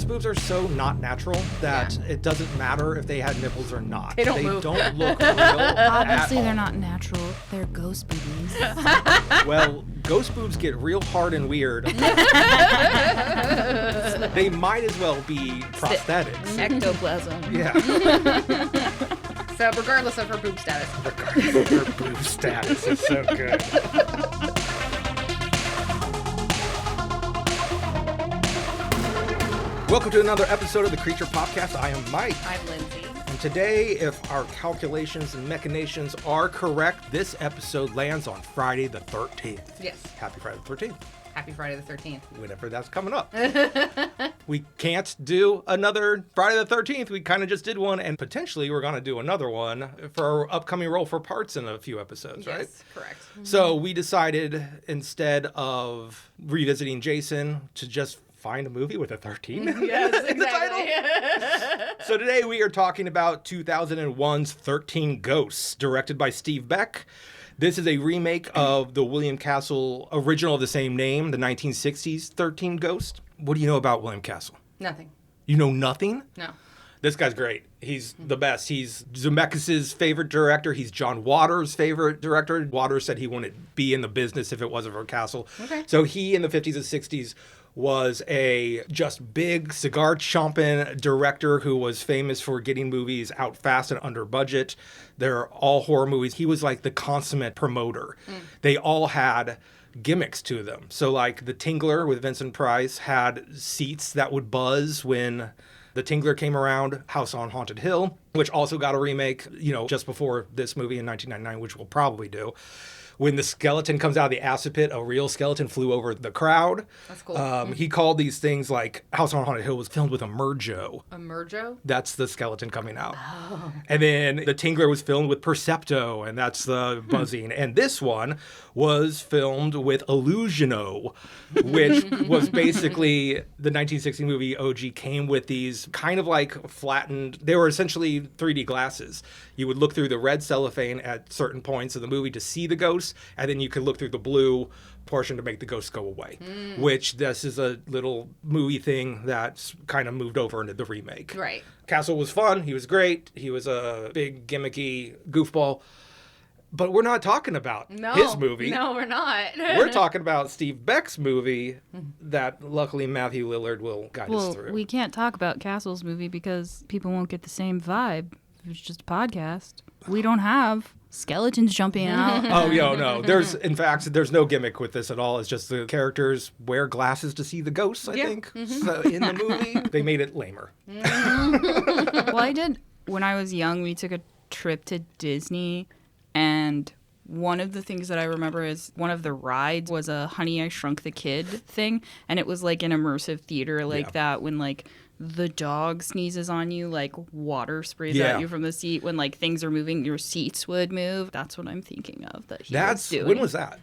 ghost boobs are so not natural that it doesn't matter if they had nipples or not. They don't look real. Obviously, they're not natural. They're ghost boobies. Well, ghost boobs get real hard and weird. They might as well be prosthetics. Ectoplasm. Yeah. So regardless of her boob status. Regardless of her boob status, it's so good. Welcome to another episode of the Creature Podcast. I am Mike. I'm Lindsay. And today, if our calculations and machinations are correct, this episode lands on Friday the 13th. Yes. Happy Friday the 13th. Happy Friday the 13th. Whenever that's coming up. We can't do another Friday the 13th. We kind of just did one, and potentially we're going to do another one for our upcoming Roll for Parts in a few episodes, right? Yes, correct. So we decided, instead of revisiting Jason, to just find a movie with a 13 Yes, in the title. So today we are talking about 2001's 13 Ghosts, directed by Steve Beck. This is a remake of the William Castle original of the same name, the 1960s 13 Ghosts. What do you know about William Castle? Nothing. You know nothing? No. This guy's great. He's the best. He's Zemeckis' favorite director. He's John Waters' favorite director. Waters said he wouldn't be in the business if it wasn't for Castle. Okay. So he, in the 50s and 60s, was a just big cigar chomping director who was famous for getting movies out fast and under budget. They're all horror movies. He was like the consummate promoter. They all had gimmicks to them. So like The Tingler with Vincent Price had seats that would buzz when The Tingler came around. House on Haunted Hill, which also got a remake, just before this movie in 1999, which we'll probably do. When the skeleton comes out of the acid pit, a real skeleton flew over the crowd. That's cool. He called these things like House on Haunted Hill was filmed with a Merjo. A Merjo? That's the skeleton coming out. Oh. And then The Tingler was filmed with Percepto, and that's the buzzing. And this one was filmed with Illusiono, which was basically the 1960 movie OG came with these kind of like flattened, they were essentially 3D glasses. You would look through the red cellophane at certain points of the movie to see the ghosts, and then you could look through the blue portion to make the ghosts go away, which this is a little movie thing that's kind of moved over into the remake. Right. Castle was fun. He was great. He was a big gimmicky goofball. But we're not talking about his movie. No, we're not. We're talking about Steve Beck's movie that luckily Matthew Lillard will guide us through. We can't talk about Castle's movie because people won't get the same vibe. It's just a podcast. We don't have skeletons jumping out. Oh, no. There's no gimmick with this at all. It's just the characters wear glasses to see the ghosts, I think. So in the movie, they made it lamer. Well, I did. When I was young, we took a trip to Disney, and one of the things that I remember is one of the rides was a Honey, I Shrunk the Kid thing, and it was like an immersive theater like that when like the dog sneezes on you, like water sprays at you from the seat. When like things are moving, your seats would move. That's what I'm thinking of that he was doing. When was that?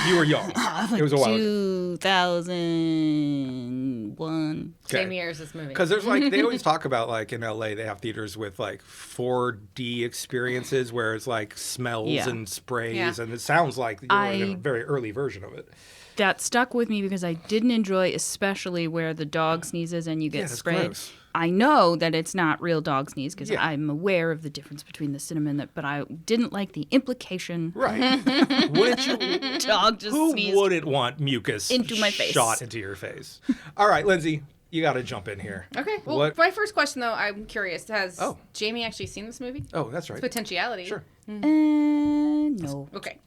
You were young. It was a while ago. 2001. Same year as this movie. Because there's like, they always talk about like in LA, they have theaters with like 4D experiences where it's like smells and sprays. And it sounds like you're in a very early version of it. That stuck with me because I didn't enjoy, especially where the dog sneezes and you get sprayed. Gross. I know that it's not real dog sneeze because I'm aware of the difference between the cinnamon, but I didn't like the implication. Right. Wouldn't you? Dog just sneezed. Who wouldn't want mucus into my face? Shot into your face? All right, Lindsay, you got to jump in here. Okay. Well, my first question, though, I'm curious. Has Jamie actually seen this movie? Oh, that's right. Potentiality. Sure. No. Okay.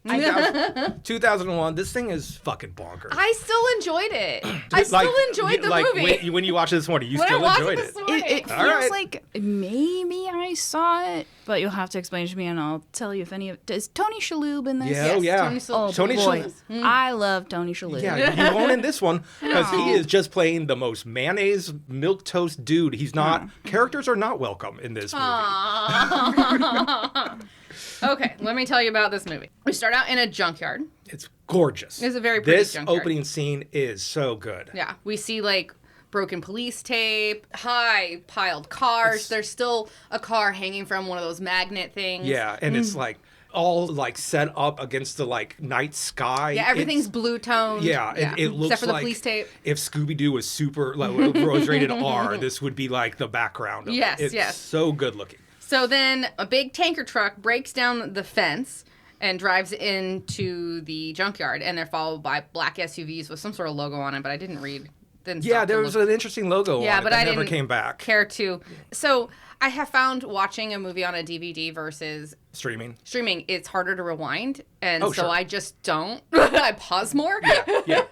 2001. This thing is fucking bonkers. I still enjoyed it. I still enjoyed the movie. When you watch it this morning, you when still I enjoyed it. it. This morning. It feels like maybe I saw it, but you'll have to explain it to me, and I'll tell you if any of. Is Tony Shalhoub in this? Yeah, yes, Tony boy. Shalhoub. I love Tony Shalhoub. Yeah, you won't in this one because he is just playing the most mayonnaise milquetoast dude. He's not. Characters are not welcome in this movie. Okay, let me tell you about this movie. We start out in a junkyard. It's gorgeous. It's a very pretty junkyard. This opening scene is so good. Yeah, we see like broken police tape, high piled cars. There's still a car hanging from one of those magnet things. Yeah, and it's like all like set up against the like night sky. Yeah, everything's blue toned. Yeah, it looks except for the like police tape. if Scooby-Doo was super, like, was rated R, this would be like the background of Yes, it. It's yes. so good looking. So then a big tanker truck breaks down the fence and drives into the junkyard, and they're followed by black SUVs with some sort of logo on it, but I didn't read. Yeah, there was an interesting logo on it but that I never didn't came back. care to. So I have found watching a movie on a DVD versus Streaming, it's harder to rewind, and Oh, so sure. I just don't. I pause more. yeah.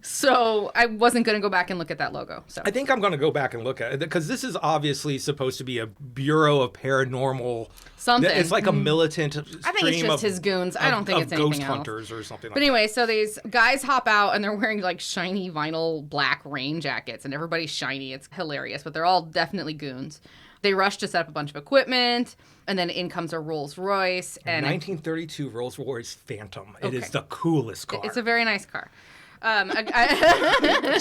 So I wasn't going to go back and look at that logo. So I think I'm going to go back and look at it because this is obviously supposed to be a Bureau of Paranormal. Something. It's like a militant I think it's stream just of, his goons. I don't think of it's anything ghost else. hunters or something like But anyway, so these guys hop out and they're wearing like shiny vinyl black rain jackets, and everybody's shiny. It's hilarious, but they're all definitely goons. They rush to set up a bunch of equipment, and then in comes a Rolls Royce that. and 1932 Rolls Royce Phantom. It Okay. is the coolest car. it's a very nice car.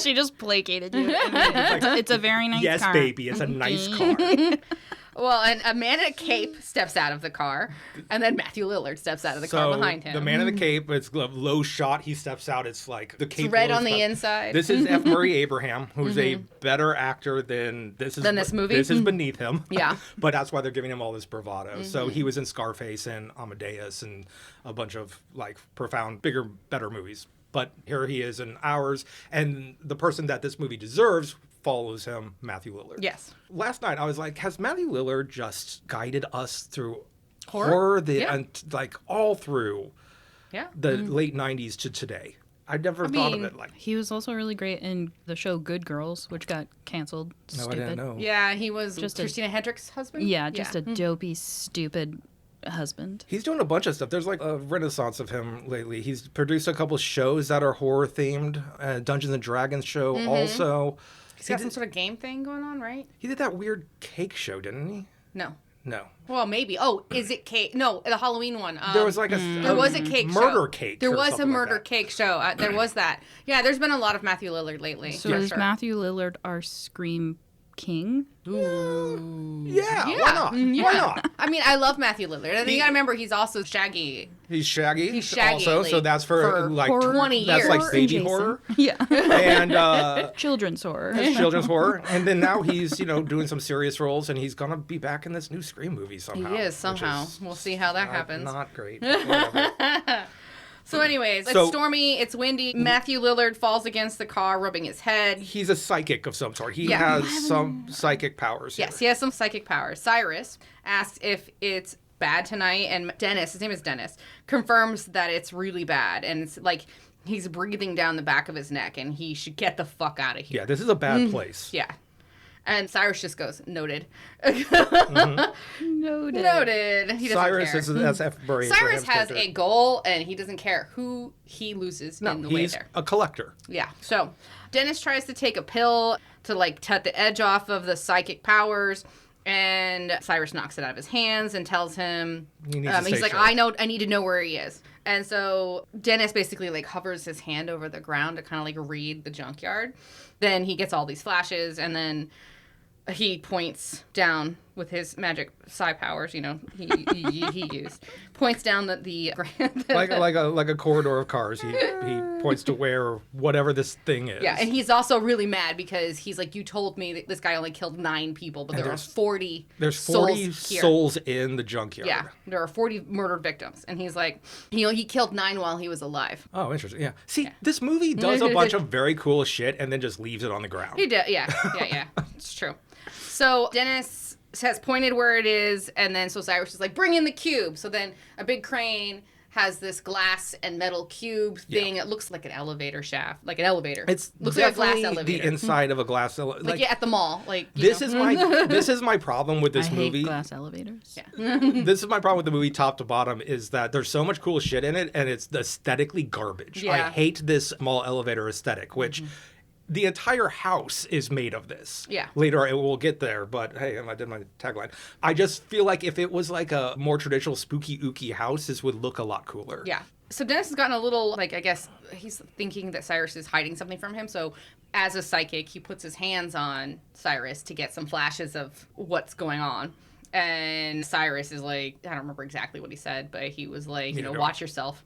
She just placated you. It's a very nice yes, car. baby, it's a nice car. Well, and a man in a cape steps out of the car, and then Matthew Lillard steps out of the car behind him. The man in the cape, it's a low shot. He steps out. It's like the cape. It's red low on the shot. inside. This is F. Murray Abraham, who's a better actor than this is. Than this movie? This is beneath him. Yeah. But that's why they're giving him all this bravado. So he was in Scarface and Amadeus and a bunch of like profound, bigger, better movies. But here he is in ours, and the person that this movie deserves follows him, Matthew Lillard. Yes. Last night I was like, has Matthew Lillard just guided us through Horror? Yeah. and like all through Yeah. the late 90s to today? I never thought of mean, it like. He was also really great in the show Good Girls, which got canceled. No, Stupid. I didn't know. Yeah, he was Just a- Christina Hendricks' husband. Yeah, just a dopey, stupid husband. He's doing a bunch of stuff. There's like a renaissance of him lately. He's produced a couple shows that are horror themed. Dungeons and Dragons show also. He's got some sort of game thing going on, right? He did that weird cake show, didn't he? No. No. Well, maybe. Oh, is it cake? No, the Halloween one. There was like a There was a cake murder show. cake. There or was a something like murder that. cake show. There was that. Yeah, there's been a lot of Matthew Lillard lately. So for is sure. Matthew Lillard our Scream King? Yeah, why not? Why not? I mean, I love Matthew Lillard. And you gotta remember, he's also Shaggy. He's Shaggy. He's Shaggy also, so like, that's for like horror- 20 That's years. like Horror baby and Jason. horror Yeah. and Children's horror. children's horror. And then now he's doing some serious roles, and he's gonna be back in this new Scream movie somehow. He is which somehow. We'll see how that happens. Not great. but whatever. So, anyways, it's So- stormy. It's windy. Matthew Lillard falls against the car, rubbing his head. He's a psychic of some sort. He Yeah. has some psychic powers. Yes, here. he has some psychic powers. Cyrus asks if it's bad tonight, and Dennis, his name is Dennis, confirms that it's really bad, and it's like he's breathing down the back of his neck, and he should get the fuck out of here. Yeah, this is a bad place. Yeah. And Cyrus just goes, noted. Noted. Noted. He doesn't Cyrus care. is that's F. Murray. Cyrus Abraham's has character. a goal, and he doesn't care who he loses No, in the way he's there. a collector. Yeah. So Dennis tries to take a pill to like cut the edge off of the psychic powers, and Cyrus knocks it out of his hands and tells him He needs to he's stay like, sharp. I need to know where he is. And so Dennis basically like hovers his hand over the ground to kind of like read the junkyard. Then he gets all these flashes, and then he points down with his magic psi powers, he used. Points down the like a corridor of cars. He points to where whatever this thing is. Yeah, and he's also really mad because he's like, you told me that this guy only killed 9 people, but there are 40 There's 40 souls here. souls in the junkyard. Yeah, there are 40 murdered victims. And he's like, he killed 9 while he was alive. Oh, interesting. Yeah. See, this movie does a bunch of very cool shit and then just leaves it on the ground. He did, yeah. It's true. So Dennis has pointed where it is, and then so Cyrus is like, bring in the cube. So then a big crane has this glass and metal cube thing. It looks like an elevator shaft, like an elevator. It's looks like a glass definitely elevator. the inside of a glass elevator. like yeah, at the mall. Like this is my problem with this I movie. hate glass elevators. Yeah. This is my problem with the movie top to bottom is that there's so much cool shit in it and it's aesthetically garbage. Yeah. I hate this mall elevator aesthetic, which the entire house is made of this. Yeah. Later it will get there, but hey, I did my tagline. I just feel like if it was like a more traditional spooky ooky house, this would look a lot cooler. Yeah. So Dennis has gotten a little, like, I guess he's thinking that Cyrus is hiding something from him. So as a psychic, he puts his hands on Cyrus to get some flashes of what's going on. And Cyrus is like, I don't remember exactly what he said, but he was like, Neither do I. watch yourself.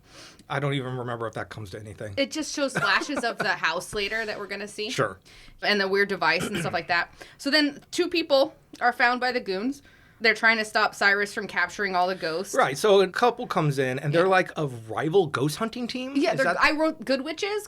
I don't even remember if that comes to anything. It just shows flashes of the house later that we're going to see. Sure. And the weird device and stuff like that. So then 2 people are found by the goons. They're trying to stop Cyrus from capturing all the ghosts. Right. So a couple comes in, and they're like a rival ghost hunting team? Yeah, I wrote good witches, ?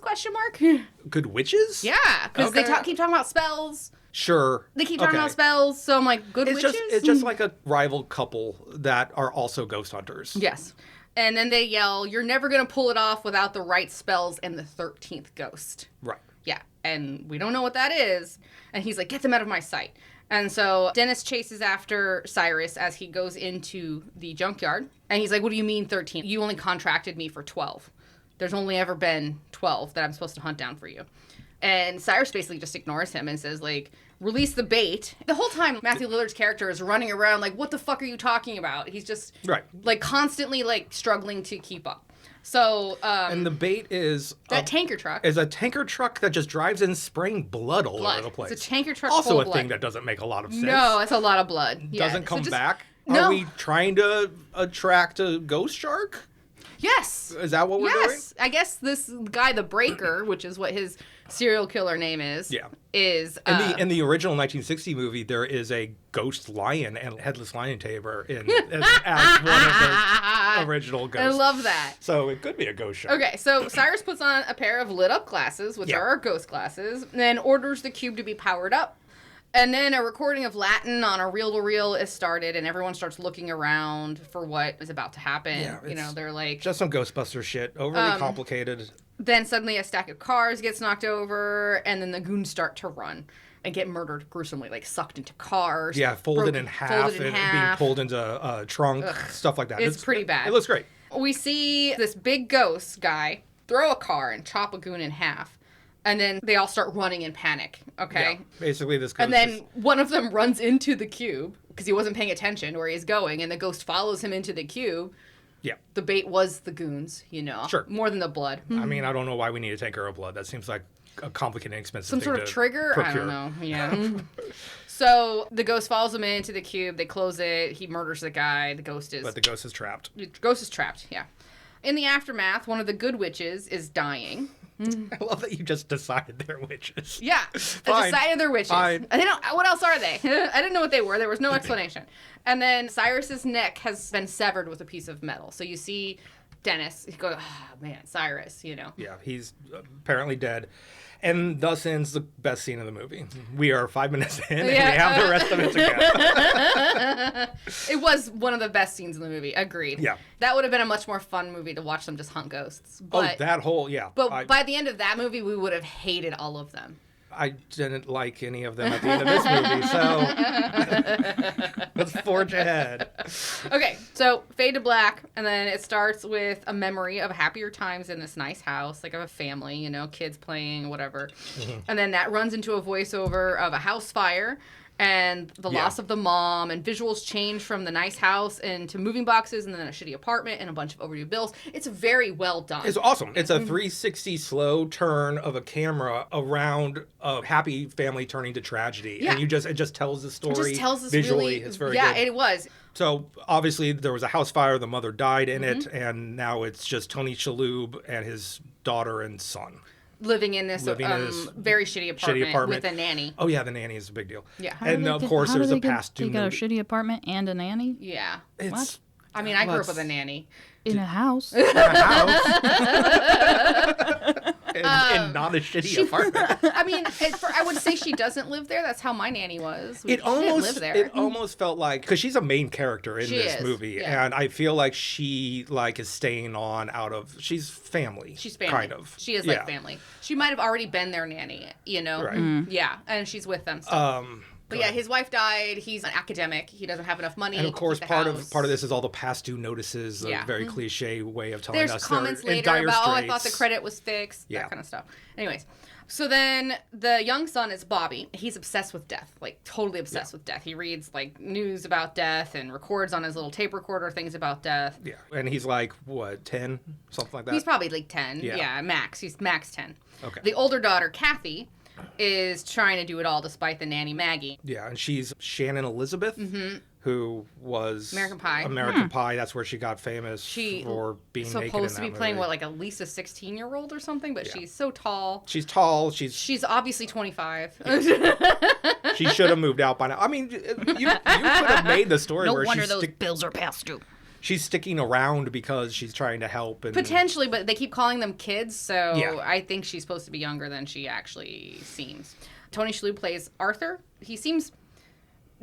Good witches? Yeah, because they keep talking about spells. Sure. They keep talking about spells, so I'm like, good witches? It's just like a rival couple that are also ghost hunters. Yes. And then they yell, you're never going to pull it off without the right spells and the 13th ghost. Right. Yeah. And we don't know what that is. And he's like, get them out of my sight. And so Dennis chases after Cyrus as he goes into the junkyard. And he's like, what do you mean 13? You only contracted me for 12. There's only ever been 12 that I'm supposed to hunt down for you. And Cyrus basically just ignores him and says, like, release the bait. The whole time, Matthew Lillard's character is running around like, what the fuck are you talking about? He's just, like, constantly, like, struggling to keep up. So, and the bait is... that tanker truck. Is a tanker truck that just drives in spraying blood all over the place. It's a tanker truck also full a of thing blood. that doesn't make a lot of sense. No, it's a lot of blood. Yeah. Doesn't come back? No. Are we trying to attract a ghost shark? Yes. Is that what we're doing? Yes. I guess this guy, the Breaker, which is what his serial killer name is, is... in the original 1960 movie, there is a ghost lion and headless lion tamer as one of the original ghosts. I love that. So it could be a ghost shark. Okay, so Cyrus puts on a pair of lit-up glasses, which are our ghost glasses, and then orders the cube to be powered up. And then a recording of Latin on a reel-to-reel is started, and everyone starts looking around for what is about to happen. Yeah, they're like... just some Ghostbuster shit. Overly complicated. Then suddenly a stack of cars gets knocked over, and then the goons start to run and get murdered gruesomely, like sucked into cars. Yeah, folded in half and being pulled into a trunk, stuff like that. It's pretty bad. It looks great. We see this big ghost guy throw a car and chop a goon in half. And then they all start running in panic, okay? Yeah, basically this ghost And then one of them runs into the cube because he wasn't paying attention to where he's going, and the ghost follows him into the cube. Yeah. The bait was the goons, Sure. More than the blood. I mean, I don't know why we need a tanker of blood. That seems like a complicated and expensive Some thing sort of trigger? procure. I don't know. Yeah. So the ghost follows him into the cube. They close it. He murders the guy. But the ghost is trapped. The ghost is trapped, yeah. In the aftermath, one of the good witches is dying. I love that you just decided they're witches. Yeah, I decided they're witches. Fine. They don't. What else are they? I didn't know what they were. There was no explanation. And then Cyrus's neck has been severed with a piece of metal. So you see Dennis. He goes, oh, man, Cyrus. Yeah, he's apparently dead. And thus ends the best scene of the movie. We are 5 minutes in, and we have the rest of it to go. It was one of the best scenes in the movie. Agreed. Yeah. That would have been a much more fun movie to watch them just hunt ghosts. But, that whole, But by the end of that movie, we would have hated all of them. I didn't like any of them at the end of this movie, so let's forge ahead. Okay, so fade to black, and then it starts with a memory of happier times in this nice house, like of a family, kids playing, whatever. Mm-hmm. And then that runs into a voiceover of a house fire and the loss of the mom, and visuals change from the nice house into moving boxes and then a shitty apartment and a bunch of overdue bills. It's very well done. It's awesome. It's a 360 slow turn of a camera around a happy family turning to tragedy. Yeah. And it just tells the story. It just tells us visually. Really, it's very good. Yeah, good. it was. So obviously there was a house fire. The mother died in it. And now it's just Tony Shalhoub and his daughter and son. Living in this very shitty apartment with a nanny. Oh, yeah, the nanny is a big deal. Yeah. And, of course, there's a past due. They got a shitty apartment and a nanny? Yeah. What? I mean, I grew up with a nanny. In a house. In a house. and not a shitty apartment. I mean, I would say she doesn't live there. That's how my nanny was. She didn't live there. It almost felt like, because she's a main character in this movie, and I feel like she is staying on she's family. She's family. Kind of. She is like family. She might have already been their nanny, Right. Yeah, and she's with them still. But yeah, his wife died. He's an academic. He doesn't have enough money. And of course, part of this is all the past due notices. A very cliche way of telling us. There's comments later about, I thought the credit was fixed. That kind of stuff. Anyways, so then the young son is Bobby. He's obsessed with death, like totally obsessed with death. He reads like news about death and records on his little tape recorder things about death. Yeah, and he's like, what, 10? Something like that? He's probably like 10. Yeah, max. He's max 10. Okay. The older daughter, Kathy, is trying to do it all despite the nanny Maggie. Yeah, and she's Shannon Elizabeth, who was American Pie. American Pie. That's where she got famous for being naked in that supposed to be playing movie. like at least a 16-year-old or something, but she's so tall. She's tall. She's obviously 25. She should have moved out by now. I mean, you could have made the story No where wonder those bills are past due. she's sticking around because she's trying to help. And Potentially, but they keep calling them kids, so Yeah. I think she's supposed to be younger than she actually seems. Tony Shalhoub plays Arthur. He seems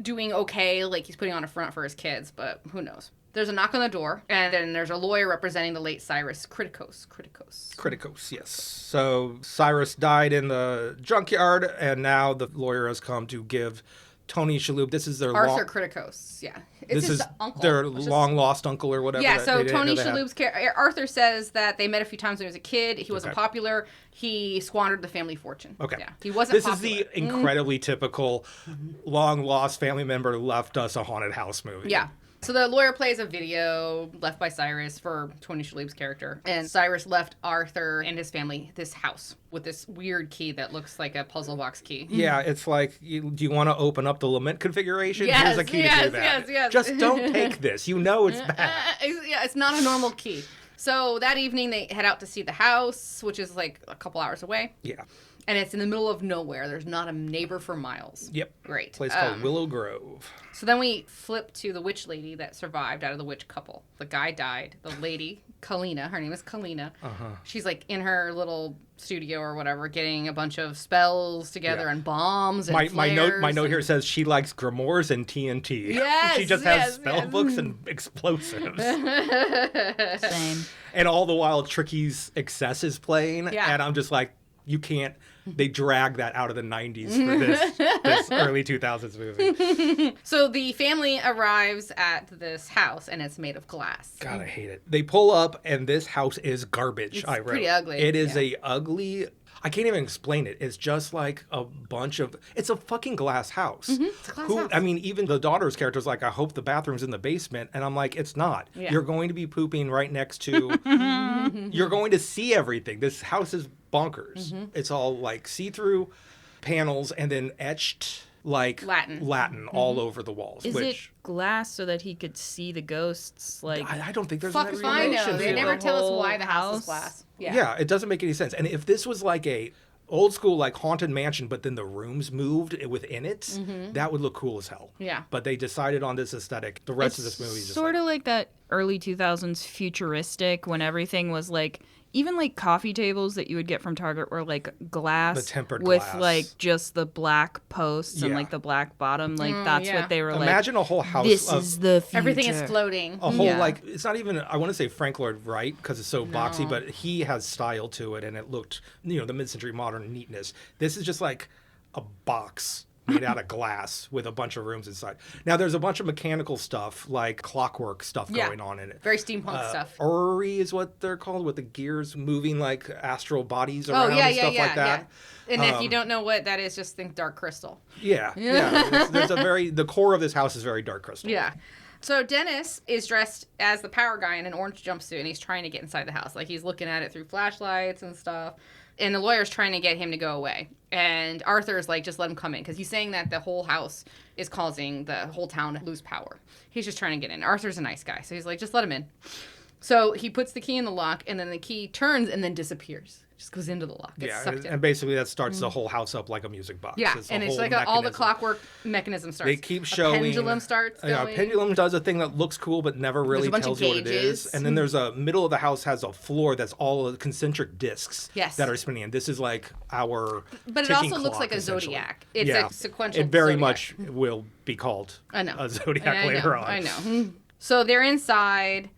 doing okay, like he's putting on a front for his kids, but who knows. There's a knock on the door, and then there's a lawyer representing the late Cyrus Kritikos. Kritikos, yes. So Cyrus died in the junkyard, and now the lawyer has come to give Tony Shalhoub. This is their Arthur Kritikos, yeah. This his is uncle. their which is- long lost uncle or whatever. Yeah, that so they didn't Tony know they had. Shalhoub's Arthur says that they met a few times when he was a kid. He wasn't Okay. popular. He squandered the family fortune. Okay. Yeah, he wasn't This popular. is the incredibly typical long lost family member left us a haunted house movie. Yeah. So the lawyer plays a video left by Cyrus for Tony Shalhoub's character. And Cyrus left Arthur and his family this house with this weird key that looks like a puzzle box key. Yeah, it's like, do you want to open up the lament configuration? Yes, Here's a key to do that. yes. Just don't take this. You know it's bad. It's not a normal key. So that evening they head out to see the house, which is like a couple hours away. Yeah. And it's in the middle of nowhere. There's not a neighbor for miles. Yep. Great. Place called Willow Grove. So then we flip to the witch lady that survived out of the witch couple. The guy died. The lady, Kalina, her name is Kalina. She's like in her little studio or whatever, getting a bunch of spells together and bombs and My note flares here says she likes grimoires and TNT. Yes, she just has yes, spell yes. books and explosives. Same. And all the while Tricky's Excess is playing. Yeah. And I'm just like, you can't. They drag that out of the 90s for this early 2000s movie. So the family arrives at this house, and it's made of glass. God, I hate it. They pull up, and this house is garbage. It's I wrote. pretty ugly, It is yeah. a ugly. I can't even explain it. It's just like a bunch of. It's a fucking glass house. It's a glass house. I mean, even the daughter's character's like, I hope the bathroom's in the basement, and I'm like, it's not. Yeah. You're going to be pooping right next to. You're going to see everything. This house is bonkers. It's all like see-through panels and then etched like Latin all over the walls. Is which it glass so that he could see the ghosts? Like, I don't think there's Fuck an if I know. explanation They for never it. tell us whole why the house is house? glass. Yeah, it doesn't make any sense. And if this was like a old school like haunted mansion, but then the rooms moved within it, that would look cool as hell. Yeah. But they decided on this aesthetic. The rest of this movie is just sort of like that early 2000s futuristic when everything was like, even like coffee tables that you would get from Target were like glass, The tempered with glass. like just the black posts and Yeah. like the black bottom. Like that's yeah. what they were Imagine a whole like. house This of is the future. Everything is floating. a whole Yeah. like it's not even I want to say Frank Lloyd Wright because it's so boxy, but he has style to it and it looked the mid-century modern neatness. This is just like a box made out of glass with a bunch of rooms inside. Now there's a bunch of mechanical stuff like clockwork stuff Yeah. going on in it. Very steampunk stuff. Ori is what they're called, with the gears moving like astral bodies around Oh, yeah, and yeah, stuff yeah, like that. yeah. And if you don't know what that is, just think Dark Crystal. Yeah. There's the core of this house is very dark crystal. Yeah. So Dennis is dressed as the power guy in an orange jumpsuit, and he's trying to get inside the house. Like, he's looking at it through flashlights and stuff. And the lawyer's trying to get him to go away. And Arthur's like, just let him come in. Because he's saying that the whole house is causing the whole town to lose power. He's just trying to get in. Arthur's a nice guy. So he's like, just let him in. So he puts the key in the lock, and then the key turns and then disappears. Just goes into the lock. Gets sucked in. And basically that starts the whole house up like a music box. Yeah, a and it's whole like all the mechanism. clockwork mechanism starts. They keep showing. A pendulum starts going. Yeah, pendulum does a thing that looks cool but never really a bunch tells of you what it is. gauges. And then there's a middle of the house has a floor that's all concentric discs Yes. that are spinning. And this is like our But it ticking also looks clock, like a essentially. zodiac. It's Yeah. a sequential It very zodiac. much will be called I know. a zodiac I later know, on. I know. So they're inside.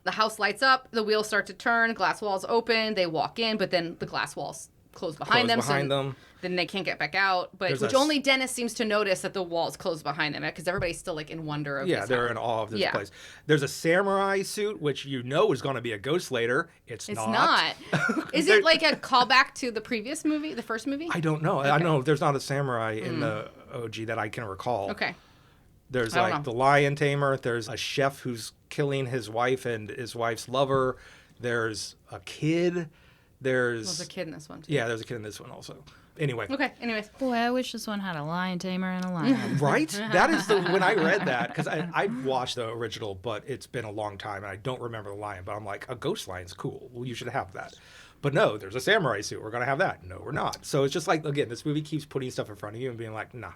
The house lights up. The wheels start to turn. Glass walls open. They walk in, but then the glass walls close behind Close them. behind them. Then they can't get back out. But There's which a- only Dennis seems to notice that the walls close behind them because everybody's still like in wonder of Yeah, this they're house. in awe of this Yeah. place. There's a samurai suit, which is going to be a ghost later. It's It's not. not. Is There- it like a callback to the previous movie, the first movie? I don't know. I know there's not a samurai in the OG that I can recall. Okay. There's I don't like know. the lion tamer. There's a chef who's killing his wife and his wife's lover. There's a kid There's There's a kid in this one, too. Yeah, there's a kid in this one also. Anyway. Okay, anyways. Boy, I wish this one had a lion tamer and a lion. Right? That is when I read that, because I watched the original, but it's been a long time, and I don't remember the lion, but I'm like, a ghost lion's cool. Well, you should have that. But no, there's a samurai suit. We're going to have that. No, we're not. So it's just like, again, this movie keeps putting stuff in front of you and being like, nah.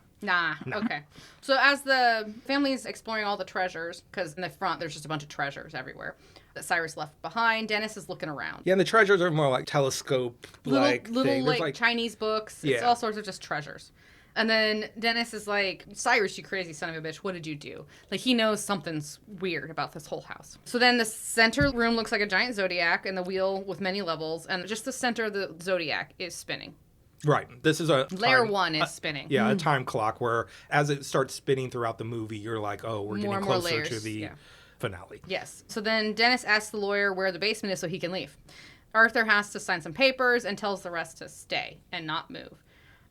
Okay. So as the family's exploring all the treasures, because in the front there's just a bunch of treasures everywhere that Cyrus left behind, Dennis is looking around. Yeah, and the treasures are more like telescope-like Little thing. There's like Chinese books. It's Yeah. all sorts of just treasures. And then Dennis is like, Cyrus, you crazy son of a bitch, what did you do? Like, he knows something's weird about this whole house. So then the center room looks like a giant zodiac and the wheel with many levels, and just the center of the zodiac is spinning. Right. This is a Layer 1 is spinning. Yeah, a time clock where as it starts spinning throughout the movie, you're like, oh, we're More getting and more closer layers, to the yeah. finale. Yes. So then Dennis asks the lawyer where the basement is so he can leave. Arthur has to sign some papers and tells the rest to stay and not move.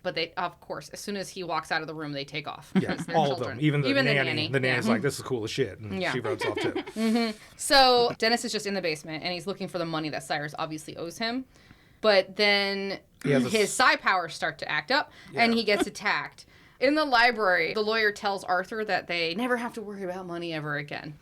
But they, of course, as soon as he walks out of the room, they take off. Yeah, all of them. Even the nanny. The nanny's yeah. like, this is cool as shit. And she runs off too. So Dennis is just in the basement, and he's looking for the money that Cyrus obviously owes him. But then his psi powers start to act up, and he gets attacked. In the library, the lawyer tells Arthur that they never have to worry about money ever again.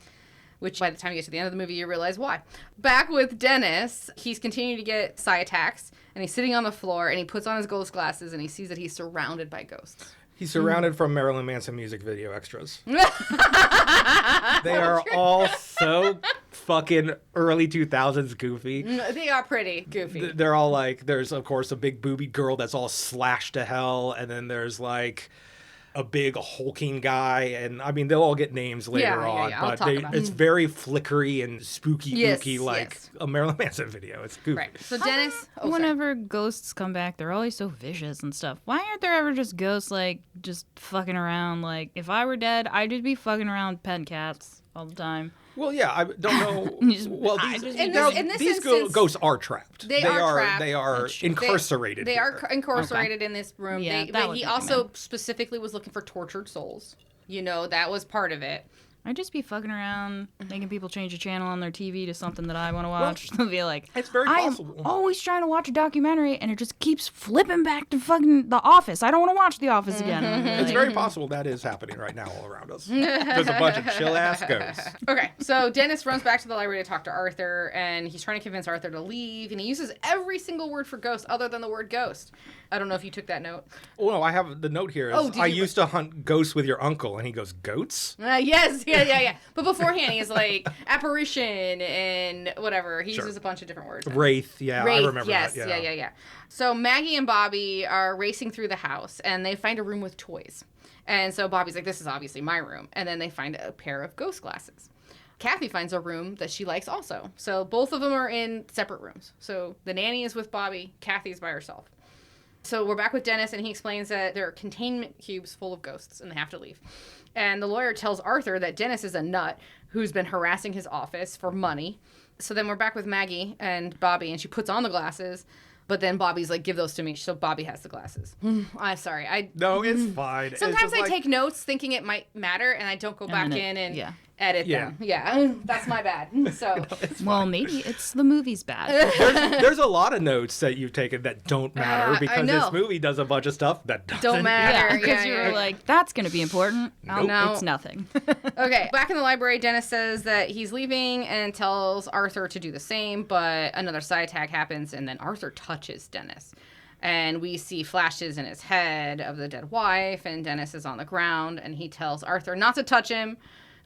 Which, by the time you get to the end of the movie, you realize why. Back with Dennis, he's continuing to get psi attacks, and he's sitting on the floor, and he puts on his ghost glasses, and he sees that he's surrounded by ghosts. He's surrounded from Marilyn Manson music video extras. They are all so fucking early 2000s goofy. They are pretty goofy. They're all like, there's, of course, a big booby girl that's all slashed to hell, and then there's like a big hulking guy, and I mean they'll all get names later on, but it's very flickery and spooky like a Marilyn Manson video. It's goofy. Right. So Dennis, whenever ghosts come back, they're always so vicious and stuff. Why aren't there ever just ghosts like just fucking around? Like if I were dead, I'd just be fucking around petting cats all the time. Well, yeah, I don't know. Well, these ghosts are trapped. They are trapped. They are incarcerated. They are incarcerated in this room. Yeah, he also specifically was looking for tortured souls. You know, that was part of it. I'd just be fucking around, making people change the channel on their TV to something that I want to watch. They'll be like, it's very possible. I'm always trying to watch a documentary, and it just keeps flipping back to fucking The Office. I don't want to watch The Office again. It's very possible that is happening right now all around us. There's a bunch of chill-ass ghosts. Okay, so Dennis runs back to the library to talk to Arthur, and he's trying to convince Arthur to leave, and he uses every single word for ghost other than the word ghost. I don't know if you took that note. Oh, no, I have the note here. I used to hunt ghosts with your uncle, and he goes, goats? Yes, yeah. But beforehand, he's like apparition and whatever. He uses a bunch of different words. Wraith, I remember yes, that. Yeah. So Maggie and Bobby are racing through the house, and they find a room with toys. And so Bobby's like, this is obviously my room. And then they find a pair of ghost glasses. Kathy finds a room that she likes also. So both of them are in separate rooms. So the nanny is with Bobby, Kathy's by herself. So we're back with Dennis, and he explains that there are containment cubes full of ghosts, and they have to leave. And the lawyer tells Arthur that Dennis is a nut who's been harassing his office for money. So then we're back with Maggie and Bobby, and she puts on the glasses, but then Bobby's like, give those to me. So Bobby has the glasses. I'm sorry. No, it's fine. Sometimes I take notes thinking it might matter, and I don't go back in and edit them. Yeah, that's my bad. So, well, maybe it's the movie's bad. There's a lot of notes that you've taken that don't matter because this movie does a bunch of stuff that don't matter. Because you were like, that's going to be important. Nope. No, it's nothing. Okay, back in the library, Dennis says that he's leaving and tells Arthur to do the same, but another psi attack happens, and then Arthur touches Dennis. And we see flashes in his head of the dead wife, and Dennis is on the ground, and he tells Arthur not to touch him.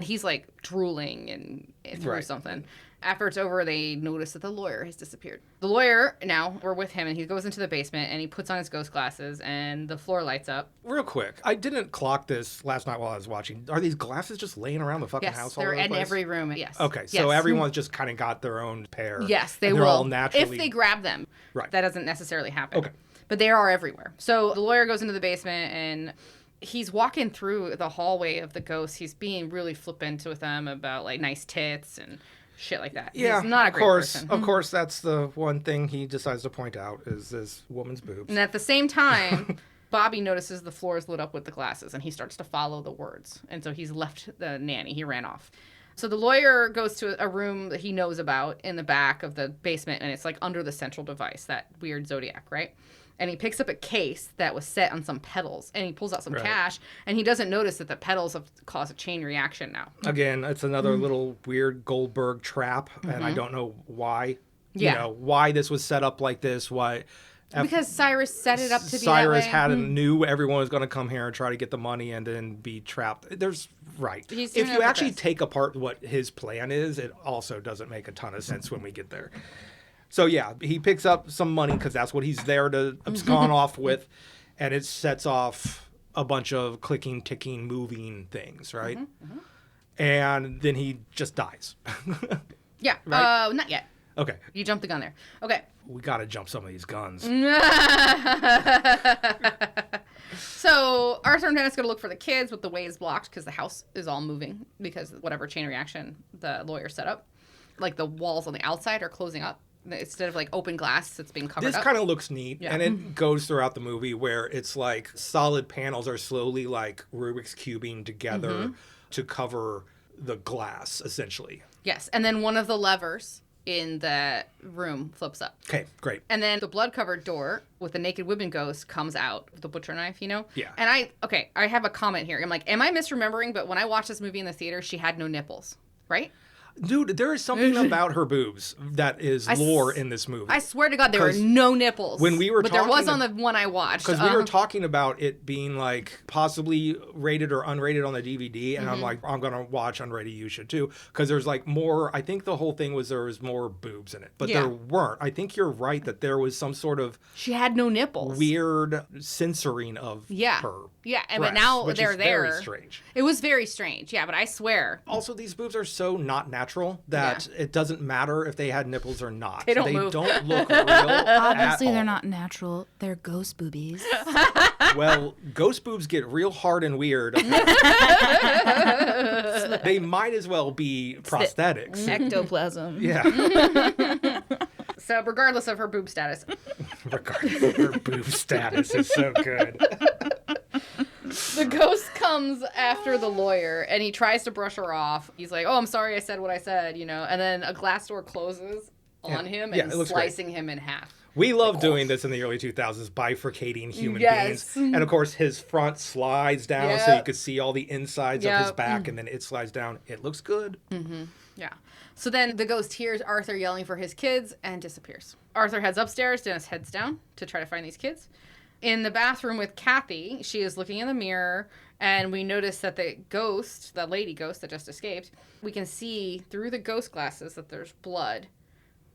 He's like drooling and through something. After it's over, they notice that the lawyer has disappeared. The lawyer, now, we're with him, and he goes into the basement, and he puts on his ghost glasses, and the floor lights up. Real quick, I didn't clock this last night while I was watching. Are these glasses just laying around the fucking house all over the place? Yes, they're in every room, yes. Okay, so everyone's just kind of got their own pair. Yes, they will. will. All naturally... If they grab them. Right. That doesn't necessarily happen. Okay. But they are everywhere. So the lawyer goes into the basement, and he's walking through the hallway of the ghosts. He's being really flippant with them about like nice tits and shit like that. Yeah, he's not a great person. Of course, that's the one thing he decides to point out is this woman's boobs. And at the same time, Bobby notices the floor is lit up with the glasses, and he starts to follow the words. And so he's left the nanny. He ran off. So the lawyer goes to a room that he knows about in the back of the basement, and it's like under the central device, that weird Zodiac, right? And he picks up a case that was set on some pedals, and he pulls out some cash, and he doesn't notice that the pedals have caused a chain reaction now. Again, it's another little weird Goldberg trap, and I don't know why. Yeah. You know, why this was set up like this, why... Because Cyrus set it up to be Cyrus that way. knew everyone was going to come here and try to get the money and then be trapped. He's If doing you it on actually purpose. take apart what his plan is, it also doesn't make a ton of sense when we get there. So yeah, he picks up some money because that's what he's there to abscond off with, and it sets off a bunch of clicking, ticking, moving things, right? And then he just dies. Yeah. Right? Not yet. Okay, You jumped the gun there. Okay. we got to jump some of these guns. So Arthur and Dennis go to look for the kids, but the way is blocked because the house is all moving because whatever chain reaction the lawyer set up. Like the walls on the outside are closing up. Instead of like open glass, it's being covered This up. kind of looks neat, Yeah. and it goes throughout the movie where it's like solid panels are slowly like Rubik's cubing together to cover the glass, essentially. Yes. And then one of the levers in the room flips up. Okay, great. And then the blood-covered door with the naked women ghost comes out with the butcher knife, you know? Yeah. And I have a comment here. I'm like, am I misremembering? But when I watched this movie in the theater, she had no nipples, right? Dude, there is something about her boobs that is lore in this movie. I swear to God, there were 'Cause no nipples. when we were but there was talking on the one I watched. Because we were talking about it being like possibly rated or unrated on the DVD, and I'm like, I'm gonna watch unrated. You should too, because there's like more. I think the whole thing was there was more boobs in it, but Yeah. there weren't. I think you're right that there was some sort of She had no nipples. weird censoring of her. Yeah, but breasts, now which they're is there. Very strange. It was very strange. Yeah, but I swear. Also, these boobs are so not natural that it doesn't matter if they had nipples or not. They don't move. don't look real. Obviously, at they're all. not natural. They're ghost boobies. Well, ghost boobs get real hard and weird. They might as well be prosthetics. Ectoplasm. Yeah. So regardless of her boob status. Regardless of her boob status is so good. The ghost comes after the lawyer, and he tries to brush her off. He's like, oh, I'm sorry I said what I said, you know. And then a glass door closes on him and it looks great. slicing him in half. We love doing this in the early 2000s, bifurcating human Yes. beings. And of course, his front slides down so you Yep. could see all the insides of his Yep. back, and then it slides down. It looks good. Yeah. So then the ghost hears Arthur yelling for his kids and disappears. Arthur heads upstairs. Dennis heads down to try to find these kids. In the bathroom with Kathy, she is looking in the mirror, and we notice that the ghost, the lady ghost that just escaped, we can see through the ghost glasses that there's blood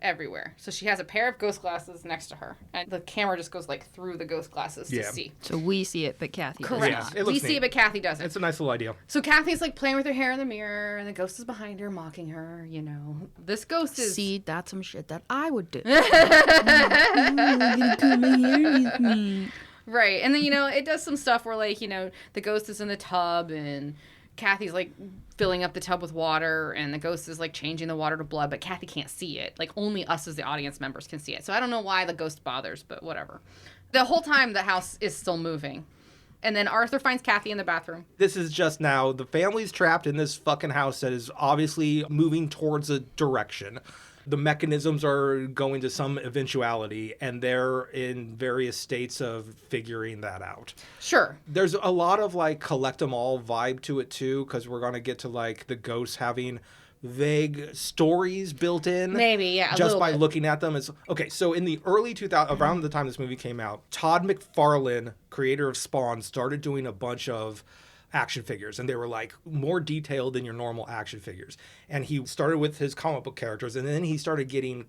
everywhere. So she has a pair of ghost glasses next to her, and the camera just goes like through the ghost glasses to see. So we see it, but Kathy does Correct. Yeah, not. it We looks see neat. it, but Kathy doesn't. It's a nice little idea. So Kathy's like playing with her hair in the mirror, and the ghost is behind her, mocking her, you know. This ghost is... See, that's some shit that I would do. Gonna cut my hair with me. Right. And then, you know, it does some stuff where, like, you know, the ghost is in the tub, and Kathy's, like, filling up the tub with water, and the ghost is, like, changing the water to blood, but Kathy can't see it. Like, only us as the audience members can see it. So I don't know why the ghost bothers, but whatever. The whole time, the house is still moving. And then Arthur finds Kathy in the bathroom. This is just now the family's trapped in this fucking house that is obviously moving towards a direction. The mechanisms are going to some eventuality, and they're in various states of figuring that out. Sure. There's a lot of like collect 'em all vibe to it too, because we're going to get to like the ghosts having vague stories built in. Maybe, yeah, a just little by bit. looking at them. It's okay. So in the early 2000s, around the time this movie came out, Todd McFarlane, creator of Spawn, started doing a bunch of action figures, and they were like more detailed than your normal action figures. And he started with his comic book characters, and then he started getting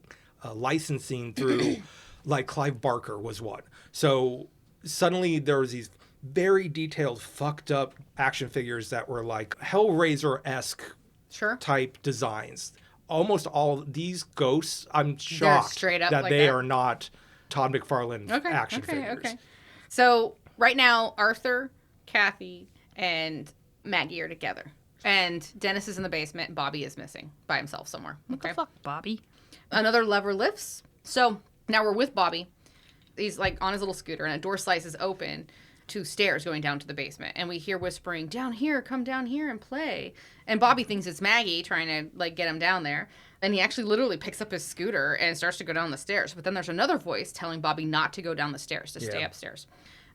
licensing through like Clive Barker was one. So suddenly there was these very detailed fucked up action figures that were like Hellraiser-esque Sure. type designs. Almost all these ghosts, I'm shocked straight up that like they that? are not Todd McFarlane action figures. Okay. So right now, Arthur, Kathy, and Maggie are together. And Dennis is in the basement. Bobby is missing by himself somewhere. What the fuck, Bobby? Another lever lifts. So now we're with Bobby. He's like on his little scooter, and a door slices open two stairs going down to the basement. And we hear whispering, down here, come down here and play. And Bobby thinks it's Maggie trying to, like, get him down there. And he actually literally picks up his scooter and starts to go down the stairs. But then there's another voice telling Bobby not to go down the stairs, to stay upstairs.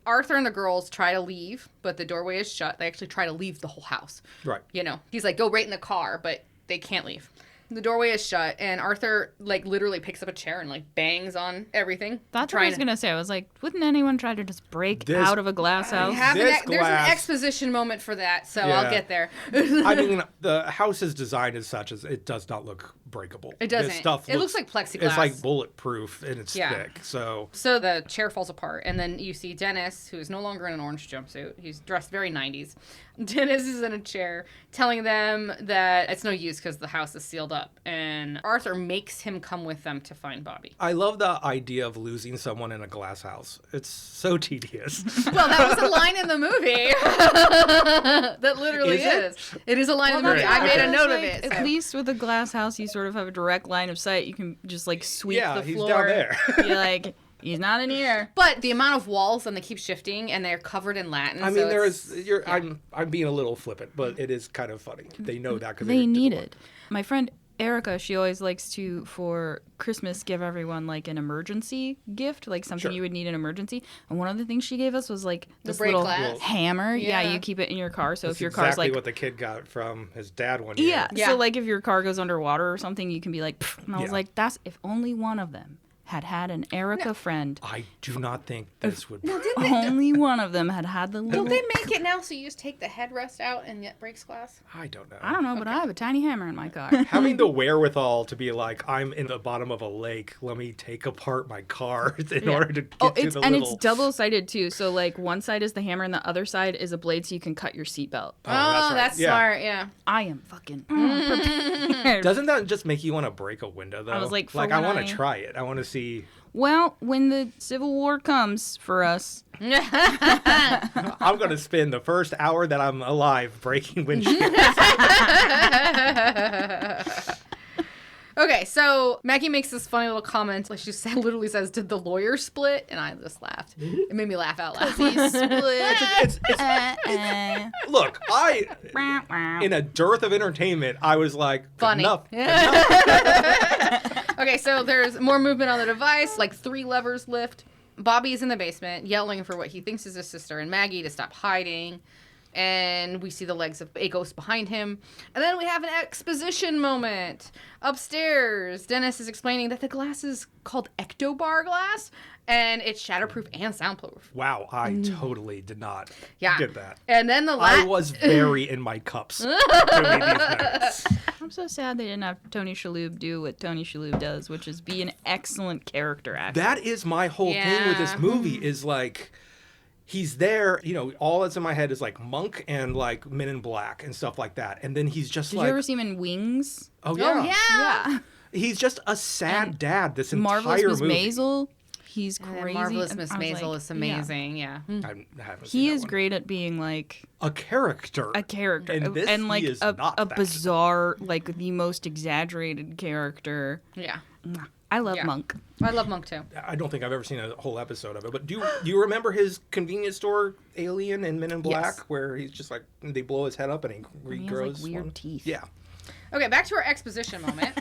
Arthur and the girls try to leave, but the doorway is shut. They actually try to leave the whole house. Right. You know, he's like, go right in the car, but they can't leave. The doorway is shut, and Arthur, like, literally picks up a chair and, like, bangs on everything. That's what I was going to say. I was like, wouldn't anyone try to just break out of a glass house? There's an exposition moment for that, so I'll get there. I mean, the house is designed as such as it does not look breakable. It doesn't. It looks like plexiglass. It's like bulletproof, and it's thick, so the chair falls apart, and then you see Dennis, who is no longer in an orange jumpsuit. He's dressed very 90s. Dennis is in a chair telling them that it's no use because the house is sealed up, and Arthur makes him come with them to find Bobby. I love the idea of losing someone in a glass house. It's so tedious. Well, that was a line in the movie. That literally is. It is a line in the movie. I made a note of it. At least with a glass house, you sort of have a direct line of sight. You can just, like, sweep the floor. Yeah, he's down there. You're like, he's not in here. But the amount of walls, and they keep shifting, and they're covered in Latin. I mean, I'm being a little flippant, but it is kind of funny. They know that because they need it. My friend Erica, she always likes to, for Christmas, give everyone, like, an emergency gift, like something you would need in emergency. And one of the things she gave us was, like, this little hammer. Yeah, you keep it in your car. So if your car's exactly like, what the kid got from his dad one year. Yeah. So, like, if your car goes underwater or something, you can be like, pfft. And I was like, that's if only one of them had an Erica friend. I do not think this would. Only one of them had the little. Don't they make it now so you just take the headrest out and it breaks glass? I don't know. I don't know, but I have a tiny hammer in my car. Having the wherewithal to be like, I'm in the bottom of a lake. Let me take apart my car in order to get to the and it's double-sided too. So, like, one side is the hammer and the other side is a blade so you can cut your seatbelt. Oh, that's smart. Yeah. I am fucking prepared. Doesn't that just make you want to break a window, though? I was like, I want to try it. I want to see. Well, when the Civil War comes for us, I'm going to spend the first hour that I'm alive breaking windshields. Okay, so Maggie makes this funny little comment. Like, she literally says, "Did the lawyer split?" And I just laughed. It made me laugh out loud. he split. Look, in a dearth of entertainment, I was like, funny. Enough. Okay, so there's more movement on the device, like 3 levers lift. Bobby is in the basement, yelling for what he thinks is his sister and Maggie to stop hiding. And we see the legs of a ghost behind him. And then we have an exposition moment. Upstairs, Dennis is explaining that the glass is called Ectobar glass, and it's shatterproof and soundproof. Wow, I totally did not get that. And then I was very in my cups doing these notes. I'm so sad they didn't have Tony Shalhoub do what Tony Shalhoub does, which is be an excellent character actor. That is my whole thing with this movie is, like, he's there, you know, all that's in my head is, like, Monk and, like, Men in Black and stuff like that. And then he's just Did you ever see him in Wings? Oh, yeah. Yeah. He's just a sad dad this entire Marvelous Miss movie. Maisel. He's crazy. Marvelous Miss Maisel is amazing, yeah. I haven't He seen is that one. great at being, like... A character. And this, like, he is a not that. bizarre, like, the most exaggerated character. Yeah. I love Monk. I love Monk, too. I don't think I've ever seen a whole episode of it, but do you remember his convenience store alien in Men in Black, where he's just like, they blow his head up and he regrows? He has, like, weird teeth. Yeah. Okay, back to our exposition moment.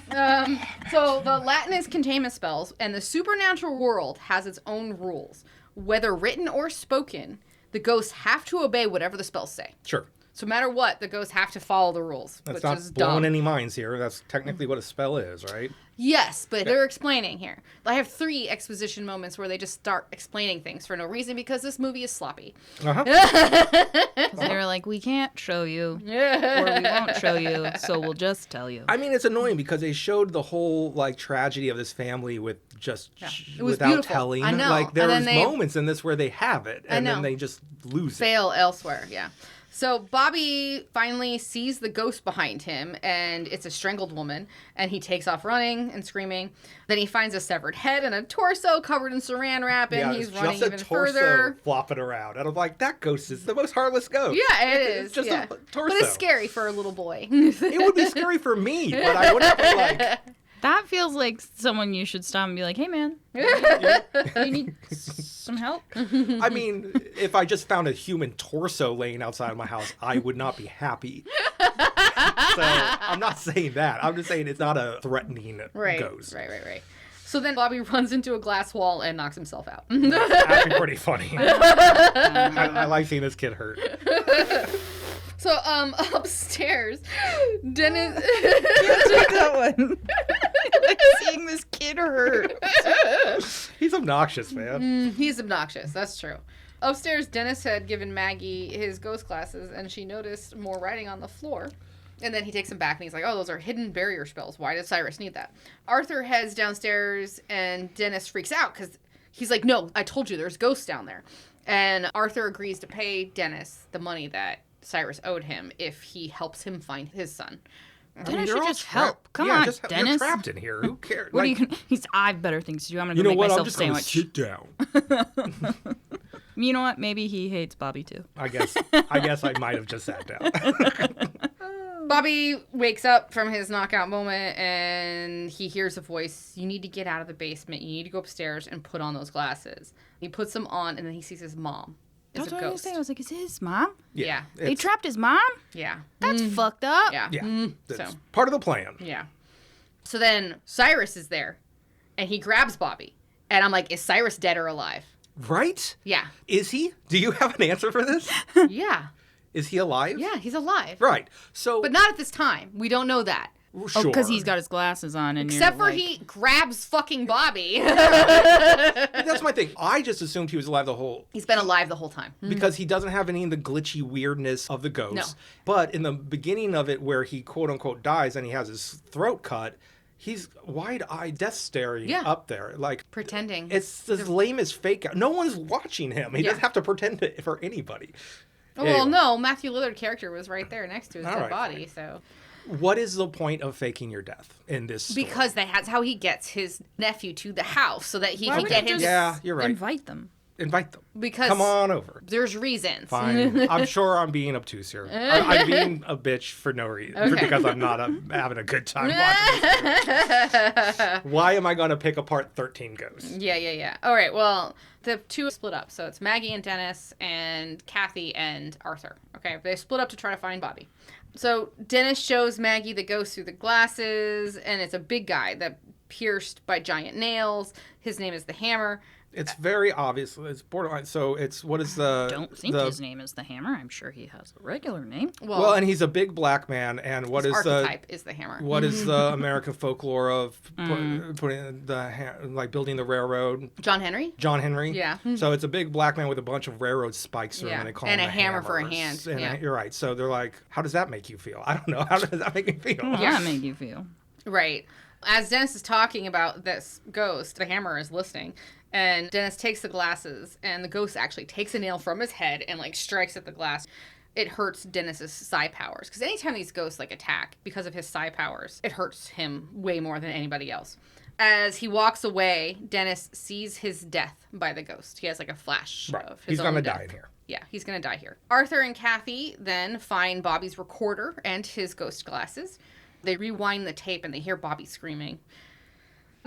So the Latin is containment spells, and the supernatural world has its own rules. Whether written or spoken, the ghosts have to obey whatever the spells say. Sure. So no matter what, the ghosts have to follow the rules, That's which not is blowing dumb. any minds here. That's technically what a spell is, right? Yes, but they're explaining here. I have 3 exposition moments where they just start explaining things for no reason because this movie is sloppy. They were like, we can't show you, or we won't show you, so we'll just tell you. I mean, it's annoying because they showed the whole, like, tragedy of this family with just It was without beautiful. telling. I know. Like, And then there's moments in this where they have it, and then they just lose it. Fail elsewhere, yeah. So Bobby finally sees the ghost behind him, and it's a strangled woman, and he takes off running and screaming. Then he finds a severed head and a torso covered in saran wrap, and he's running even further. Flopping around. And I'm like, that ghost is the most harmless ghost. Yeah, it is. It's just a torso. But it's scary for a little boy. It would be scary for me, but I wouldn't be like... That feels like someone you should stop and be like, hey, man, you need some help? I mean, if I just found a human torso laying outside of my house, I would not be happy. So I'm not saying that. I'm just saying it's not a threatening ghost. Right. So then Bobby runs into a glass wall and knocks himself out. That's actually pretty funny. I like seeing this kid hurt. So, upstairs, Dennis... Take that one. Like seeing this kid hurt. He's obnoxious, man. He's obnoxious, that's true. Upstairs, Dennis had given Maggie his ghost glasses, and she noticed more writing on the floor. And then he takes them back, and he's like, oh, those are hidden barrier spells. Why does Cyrus need that? Arthur heads downstairs, and Dennis freaks out, because he's like, no, I told you, there's ghosts down there. And Arthur agrees to pay Dennis the money that Cyrus owed him if he helps him find his son. Dennis should just help. Come on, Dennis. You're trapped in here. Who cares? What are you gonna... I have better things to do. I'm going to go make myself a sandwich. Sit down. You know what? Maybe he hates Bobby, too. I guess I might have just sat down. Bobby wakes up from his knockout moment, and he hears a voice. You need to get out of the basement. You need to go upstairs and put on those glasses. He puts them on, and then he sees his mom. That's what I was saying. I was like, is it his mom? Yeah. They trapped his mom? Yeah. That's fucked up. Yeah. Yeah. That's So. part of the plan. Yeah. So then Cyrus is there, and he grabs Bobby. And I'm like, is Cyrus dead or alive? Right? Yeah. Is he? Do you have an answer for this? Yeah. Is he alive? Yeah, he's alive. Right. So, But not at this time. We don't know that. sure. because he's got his glasses on. And Except for like... he grabs fucking Bobby. That's my thing. I just assumed he was alive the whole... He's been alive the whole time. Because he doesn't have any of the glitchy weirdness of the ghost. No. But in the beginning of it where he quote-unquote dies and he has his throat cut, he's wide-eyed death staring up there. Like, Pretending. it's as lame as fake out. No one's watching him. He doesn't have to pretend it for anybody. Well, Anyway. no, Matthew Lillard character was right there next to his dead right, body, so... What is the point of faking your death in this story? Because that's how he gets his nephew to the house, so that he Why can would get he him... just Yeah, you're right. invite them? Invite them. Because... Come on over. There's reasons. Fine. I'm sure I'm being obtuse here. I'm being a bitch for no reason. Okay. Because I'm not having a good time watching this. Why am I going to pick apart 13 ghosts? Yeah. All right, well, the two split up. So it's Maggie and Dennis and Kathy and Arthur. Okay, they split up to try to find Bobby. So Dennis shows Maggie the ghost through the glasses, and it's a big guy that pierced by giant nails. His name is the Hammer. It's very obvious. It's borderline. So it's, what is the... Don't think his name is the Hammer. I'm sure he has a regular name. Well, and he's a big black man, and what his is archetype is the Hammer. What is the American folklore of putting building the railroad? John Henry? John Henry. Yeah. So it's a big black man with a bunch of railroad spikes through him, and they call and him a the hammer for a Hammers. hand. And you're right. So they're like, how does that make you feel? I don't know. How does that make me feel? How does that make you feel? Right. As Dennis is talking about this ghost, the Hammer is listening. And Dennis takes the glasses, and the ghost actually takes a nail from his head and, strikes at the glass. It hurts Dennis's psi powers. Because anytime these ghosts, attack, because of his psi powers, it hurts him way more than anybody else. As he walks away, Dennis sees his death by the ghost. He has, a flash of his own He's going to death. die in here. Yeah, he's going to die here. Arthur and Kathy then find Bobby's recorder and his ghost glasses. They rewind the tape, and they hear Bobby screaming.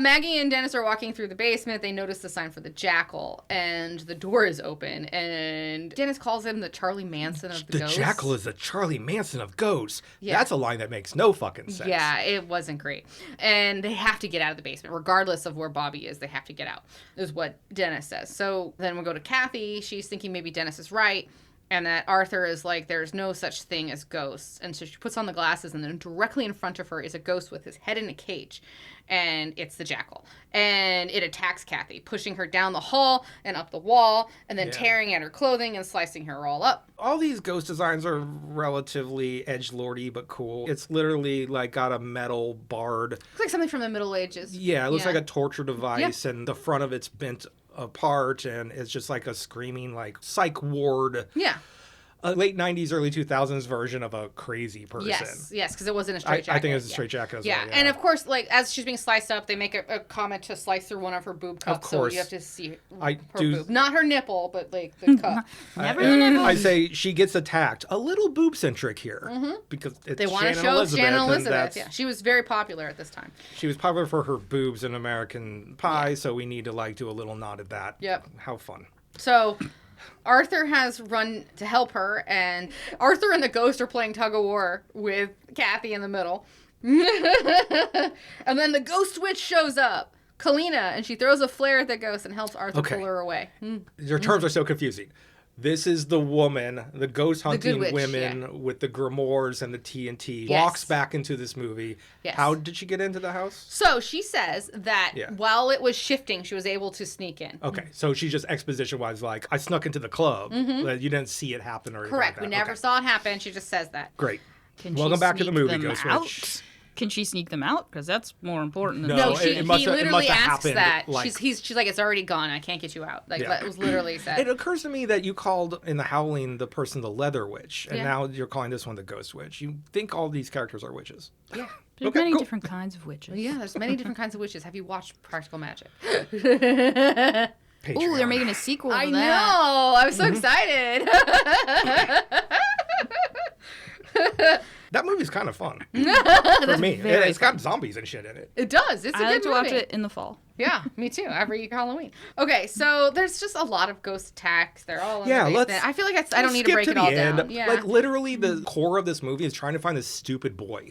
Maggie and Dennis are walking through the basement. They notice the sign for the jackal, and the door is open. And Dennis calls him the Charlie Manson of the ghosts. The jackal is the Charlie Manson of ghosts. Yeah. That's a line that makes no fucking sense. Yeah, it wasn't great. And they have to get out of the basement. Regardless of where Bobby is, they have to get out, is what Dennis says. So then we'll go to Kathy. She's thinking maybe Dennis is right. And that Arthur is like, there's no such thing as ghosts. And so she puts on the glasses, and then directly in front of her is a ghost with his head in a cage. And it's the jackal. And it attacks Kathy, pushing her down the hall and up the wall, and then tearing at her clothing and slicing her all up. All these ghost designs are relatively edgelordy but cool. It's literally got a metal barred. Looks like something from the Middle Ages. Yeah, it looks like a torture device, and the front of it's bent apart, and it's just like a screaming psych ward. Yeah. a late 90s, early 2000s version of a crazy person. Yes, because it wasn't a straight jacket. I think it was a straight jacket as well. Yeah, and of course, like as she's being sliced up, they make a comment to slice through one of her boob cups, Of course. so you have to see I her do- boob, not her nipple, but like the cup. Never the nipple. I say she gets attacked. A little boob centric here because it's They want to Shannon show Elizabeth, Shannon and Elizabeth. that's- Yeah, she was very popular at this time. She was popular for her boobs in American Pie, so we need to like do a little nod at that. Yep. How fun. So Arthur has run to help her, and Arthur and the ghost are playing tug of war with Kathy in the middle. And then the ghost witch shows up, Kalina, and she throws a flare at the ghost and helps Arthur pull her away. Your terms are so confusing. This is the woman, the ghost hunting witch, women with the grimoires and the TNT, Yes. walks back into this movie. Yes. How did she get into the house? So she says that while it was shifting, she was able to sneak in. Okay, so she just exposition-wise like, I snuck into the club. But you didn't see it happen or anything Correct. like that. We never saw it happen. She just says that. Great. Can Welcome she back to the sneak movie, them Ghost out? Witch. Can she sneak them out? Because that's more important than No, No, it he must have- it literally must have asks happened, that. like- She's like, it's already gone. I can't get you out. Like, that was literally said. It occurs to me that you called in The Howling the person the Leather Witch, and Yeah. now you're calling this one the Ghost Witch. You think all these characters are witches. Yeah. There's Okay, many cool. different kinds of witches. Yeah, there's many different kinds of witches. Have you watched Practical Magic? Patreon. Ooh, they're making a sequel to I that. know. I'm so excited. That movie's kind of fun for me. very It's got zombies and shit in it. It does. It's a I good like to watch movie. it in the fall. Yeah, me too. Every Halloween. Okay, so there's just a lot of ghost attacks. They're all in Yeah, the basement. let's- I feel like I don't need to Skip break it the all end. down. Yeah. Like literally, the core of this movie is trying to find this stupid boy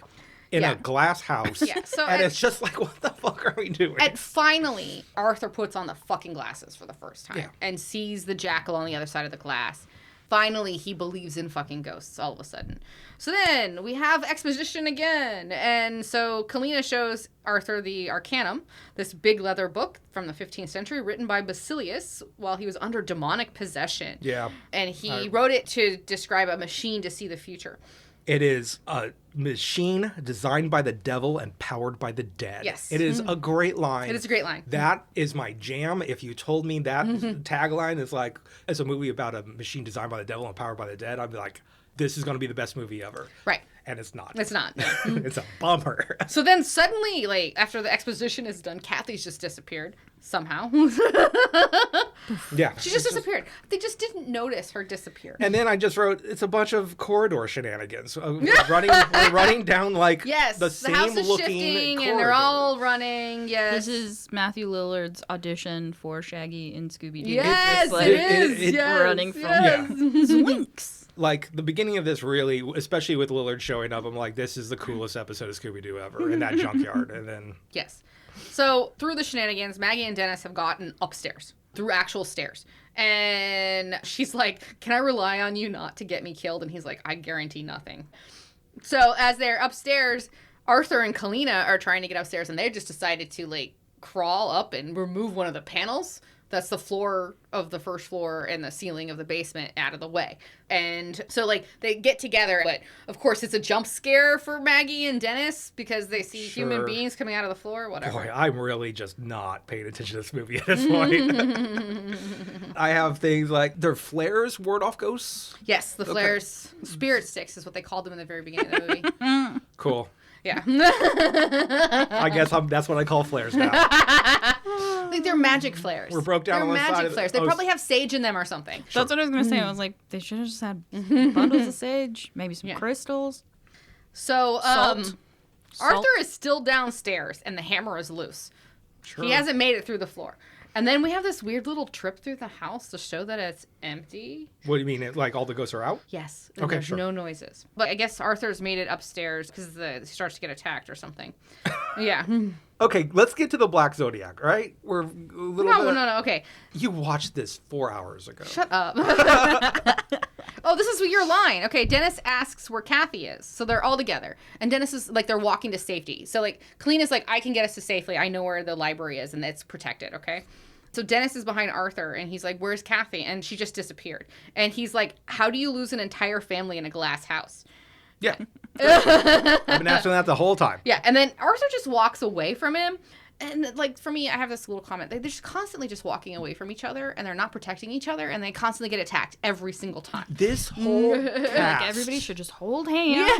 in Yeah. a glass house. Yeah, so and at- it's just like, what the fuck are we doing? And finally, Arthur puts on the fucking glasses for the first time Yeah. and sees the jackal on the other side of the glass. Finally, he believes in fucking ghosts all of a sudden. So then we have exposition again. And so Kalina shows Arthur the Arcanum, this big leather book from the 15th century written by Basilius while he was under demonic possession. Yeah. And he wrote it to describe a machine to see the future. It is a machine designed by the devil and powered by the dead. Yes. It is a great line. It is a great line. That is my jam. If you told me that tagline is like, it's a movie about a machine designed by the devil and powered by the dead, I'd be like, this is going to be the best movie ever. Right. And it's not. It's not. It's a bummer. So then suddenly, like, after the exposition is done, Kathy's just disappeared somehow. Yeah. She just disappeared. They just didn't notice her disappear. And then I just wrote, it's a bunch of corridor shenanigans. We're running down like Yes, the the same house is looking shifting corridor. and they're all running. Yes. This is Matthew Lillard's audition for Shaggy in Scooby-Doo. Yes, It's like it is. it- yes, running from- yes. Zwinks. Like the beginning of this really, especially with Lillard showing up, I'm like, this is the coolest episode of Scooby-Doo ever in that junkyard. And then Yes. So through the shenanigans, Maggie and Dennis have gotten upstairs through actual stairs. And she's like, can I rely on you not to get me killed? And he's like, I guarantee nothing. So as they're upstairs, Arthur and Kalina are trying to get upstairs and they just decided to like crawl up and remove one of the panels. That's the floor of the first floor and the ceiling of the basement out of the way. And so, like, they get together. But, of course, it's a jump scare for Maggie and Dennis because they see human Sure. beings coming out of the floor, whatever. boy, I'm really just not paying attention to this movie at this point. I have things like their flares ward off ghosts. Yes, the flares. Spirit sticks is what they called them in the very beginning of the movie. Cool. Yeah. I guess that's what I call flares now. I think they're magic flares. We're broke down they're on one side magic of the- flares. They oh, probably have sage in them or something. That's what I was going to say. I was like, they should have just had bundles of sage, maybe some crystals. So, Salt. Arthur is still downstairs and the hammer is loose. Sure. He hasn't made it through the floor. And then we have this weird little trip through the house to show that it's empty. What do you mean? Like all the ghosts are out? Yes. And Okay, there's sure. no noises. But I guess Arthur's made it upstairs because he starts to get attacked or something. Yeah. Okay, let's get to the Black Zodiac, right? We're a little No, bit... no. Okay. You watched this 4 hours ago. Shut up. Oh, this is your line. Okay, Dennis asks where Kathy is. So they're all together. And Dennis is like, they're walking to safety. So like, Kalina's like, I can get us to safely. I know where the library is and it's protected, okay? So Dennis is behind Arthur and he's like, where's Kathy? And she just disappeared. And he's like, how do you lose an entire family in a glass house? Yeah. I've been asking that the whole time. Yeah, and then Arthur just walks away from him. And, like, for me, I have this little comment. They're just constantly just walking away from each other, and they're not protecting each other, and they constantly get attacked every single time. This whole Like, cast, everybody should just hold hands.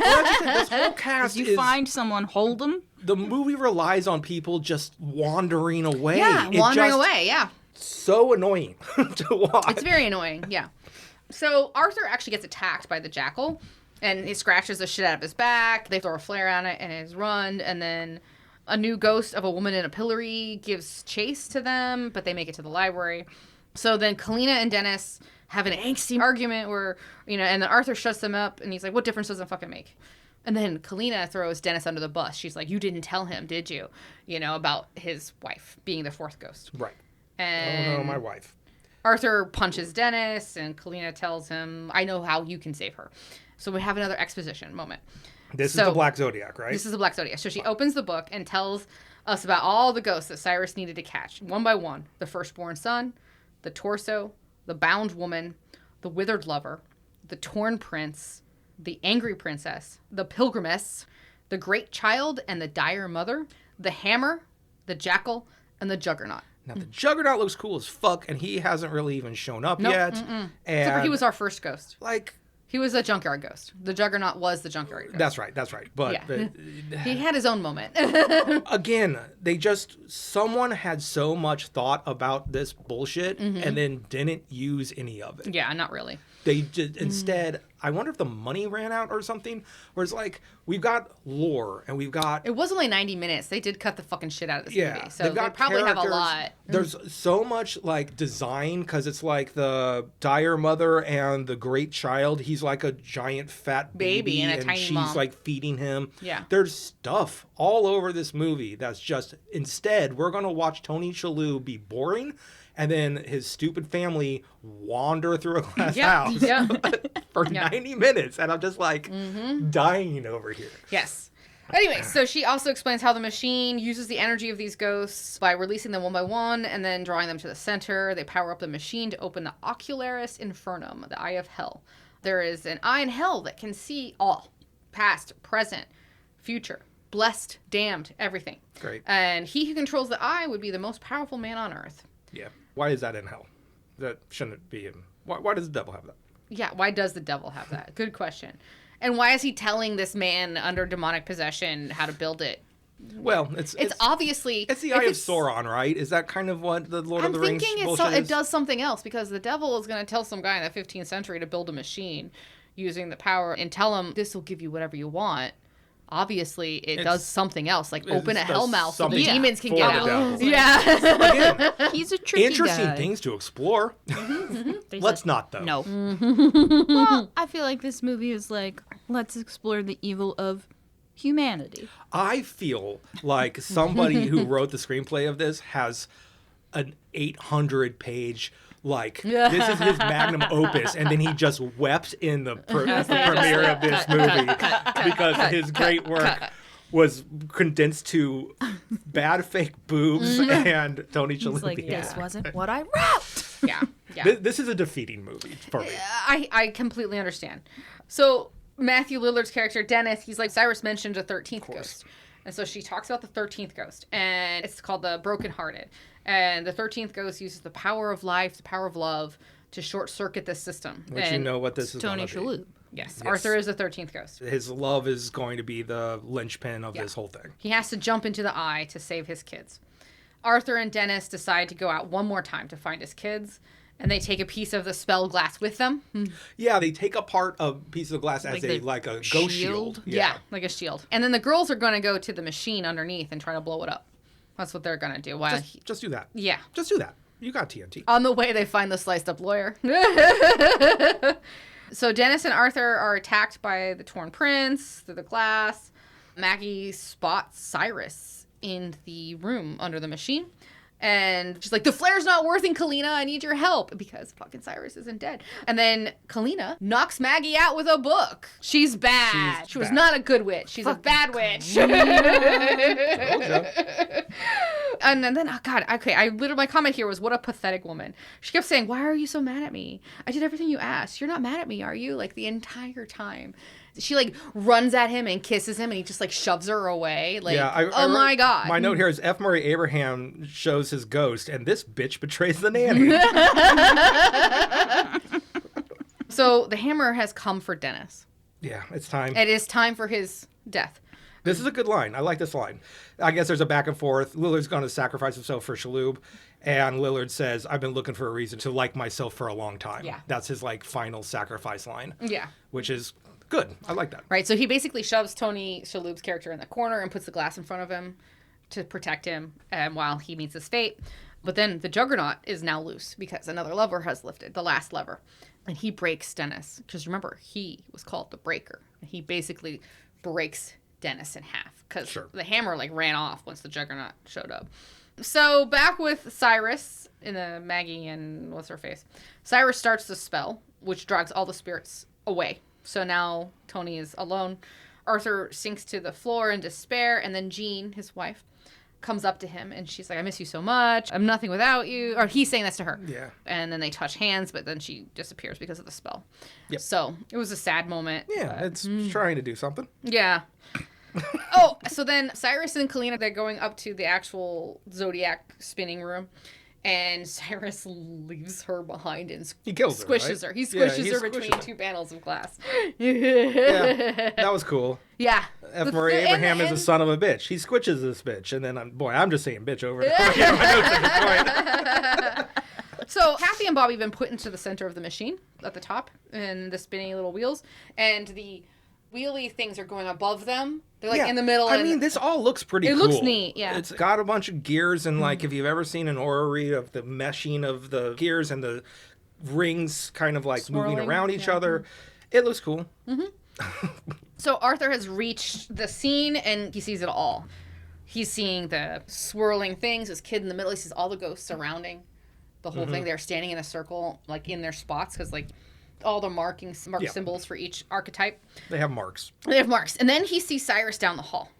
this whole cast You is, find someone, hold them. the movie relies on people just wandering away. Yeah, It wandering just- away, yeah. So annoying to watch. It's very annoying, yeah. So Arthur actually gets attacked by the jackal, and he scratches the shit out of his back. They throw a flare on it, and it's run, and then a new ghost of a woman in a pillory gives chase to them, but they make it to the library. So then Kalina and Dennis have an angsty argument where, and then Arthur shuts them up, and he's like, what difference does it fucking make? And then Kalina throws Dennis under the bus. She's like, you didn't tell him, did you? About his wife being the fourth ghost. Right. And Oh, no, my wife. Arthur punches Dennis, and Kalina tells him, I know how you can save her. So we have another exposition moment. This is the Black Zodiac, right? This is the Black Zodiac. So she opens the book and tells us about all the ghosts that Cyrus needed to catch, one by one. The firstborn son, the torso, the bound woman, the withered lover, the torn prince, the angry princess, the pilgrimess, the great child and the dire mother, the hammer, the jackal, and the juggernaut. Now, the Juggernaut looks cool as fuck, and he hasn't really even shown up yet. And Except for he was our first ghost. like... He was a junkyard ghost. The Juggernaut was the junkyard ghost. That's right. But, Yeah. He had his own moment. again, someone had so much thought about this bullshit and then didn't use any of it. Yeah, not really. They did instead, I wonder if the money ran out or something, where it's like, we've got lore and we've got... It was only 90 minutes. They did cut the fucking shit out of this movie. So they've they got probably have a characters. lot. There's so much like design because it's like the dire mother and the great child. He's like a giant fat Baby and a tiny she's mom. like feeding him. Yeah. There's stuff all over this movie that's just, instead, we're going to watch Tony Shalhoub be boring and then his stupid family wander through a glass house for 90 minutes. And I'm just like dying over here. Yes. Anyway, so she also explains how the machine uses the energy of these ghosts by releasing them one by one and then drawing them to the center. They power up the machine to open the Ocularis Infernum, the Eye of Hell. There is an eye in hell that can see all, past, present, future, blessed, damned, everything. Great. And he who controls the eye would be the most powerful man on earth. Yeah. Why is that in hell? That shouldn't be in... Why does the devil have that? Yeah, why does the devil have that? Good question. And why is he telling this man under demonic possession how to build it? Well, it's obviously... It's the Eye of Sauron, right? Is that kind of what the Lord of the Rings I'm bullshit thinking is? it does something else, because the devil is going to tell some guy in the 15th century to build a machine using the power and tell him, this will give you whatever you want. Obviously, it does something else, like open a hell mouth so the demons can get out. Yeah. Again, he's a tricky Interesting guy. things to explore. Let's not, though. No. Well, I feel like this movie is like, let's explore the evil of humanity. I feel like somebody who wrote the screenplay of this has an 800-page, like, this is his magnum opus, and then he just wept at the premiere of this movie because his great work was condensed to bad fake boobs and Tony Shalhoub. He's like, this wasn't what I wrote. Yeah. Yeah. This is a defeating movie for me. I completely understand. So Matthew Lillard's character, Dennis, he's like, Cyrus mentioned a 13th ghost. And so she talks about the 13th ghost, and it's called the Brokenhearted. And the 13th ghost uses the power of life, the power of love, to short-circuit this system. Which and you know what this is Tony going to be. Shalhoub. Yes, Arthur is the 13th ghost. His love is going to be the linchpin of this whole thing. He has to jump into the eye to save his kids. Arthur and Dennis decide to go out one more time to find his kids, and they take a piece of the spell glass with them. Yeah, they take apart a piece of glass as Like a the ghost shield. shield? Yeah, like a shield. And then the girls are going to go to the machine underneath and try to blow it up. That's what they're going to do. While Just do that. yeah. Just do that. You got TNT. On the way, they find the sliced up lawyer. So Dennis and Arthur are attacked by the Torn Prince through the glass. Maggie spots Cyrus in the room under the machine. And she's like, the flare's not working, Kalina. I need your help. Because fucking Cyrus isn't dead. And then Kalina knocks Maggie out with a book. She's bad. She was not a good witch. She's a bad witch. And then, oh God, okay, my comment here was, what a pathetic woman. She kept saying, why are you so mad at me? I did everything you asked. You're not mad at me, are you? Like, the entire time. she like runs at him and kisses him, and he just like shoves her away. Like, yeah, oh my God. My note here is F. Murray Abraham shows his ghost, and this bitch betrays the nanny. So the hammer has come for Dennis. Yeah, it's time. It is time for his death. This is a good line. I like this line. I guess there's a back and forth. Lillard's going to sacrifice himself for Shalhoub. And Lillard says, I've been looking for a reason to like myself for a long time. Yeah. That's his like final sacrifice line. Yeah. Which is good. I like that. Right. So he basically shoves Tony Shalhoub's character in the corner and puts the glass in front of him to protect him while he meets his fate. But then the Juggernaut is now loose because another lever has lifted, the last lever. And he breaks Dennis. Because remember, he was called the Breaker. He basically breaks Dennis in half because the hammer like ran off once the Juggernaut showed up. So back with Cyrus in the Maggie and what's her face. Cyrus starts the spell, which drags all the spirits away. So now Tony is alone. Arthur sinks to the floor in despair, and then Jean, his wife, comes up to him and she's like, I miss you so much. I'm nothing without you. Or he's saying this to her. Yeah. And then they touch hands, but then she disappears because of the spell. Yep. So it was a sad moment. Yeah, it's trying to do something. Yeah. Oh, so then Cyrus and Kalina, they're going up to the actual Zodiac spinning room. And Cyrus leaves her behind and He kills squishes her. He squishes her between two panels of glass. Yeah, that was cool. Yeah. F. Murray Abraham is a son of a bitch. He squishes this bitch. And then, I'm just saying bitch over and over. Yeah, my notes at this point. So Kathy and Bobby have been put into the center of the machine at the top and the spinning little wheels. And the wheelie things are going above them. They're like in the middle. I mean, this all looks pretty cool. It looks neat, yeah. It's got a bunch of gears, and like if you've ever seen an orrery of the meshing of the gears and the rings kind of like moving around each other, it looks cool. Mm-hmm. So Arthur has reached the scene and he sees it all. He's seeing the swirling things, his kid in the middle. He sees all the ghosts surrounding the whole thing. They're standing in a circle, like in their spots, because like all the mark symbols for each archetype. They have marks. They have marks. And then he sees Cyrus down the hall,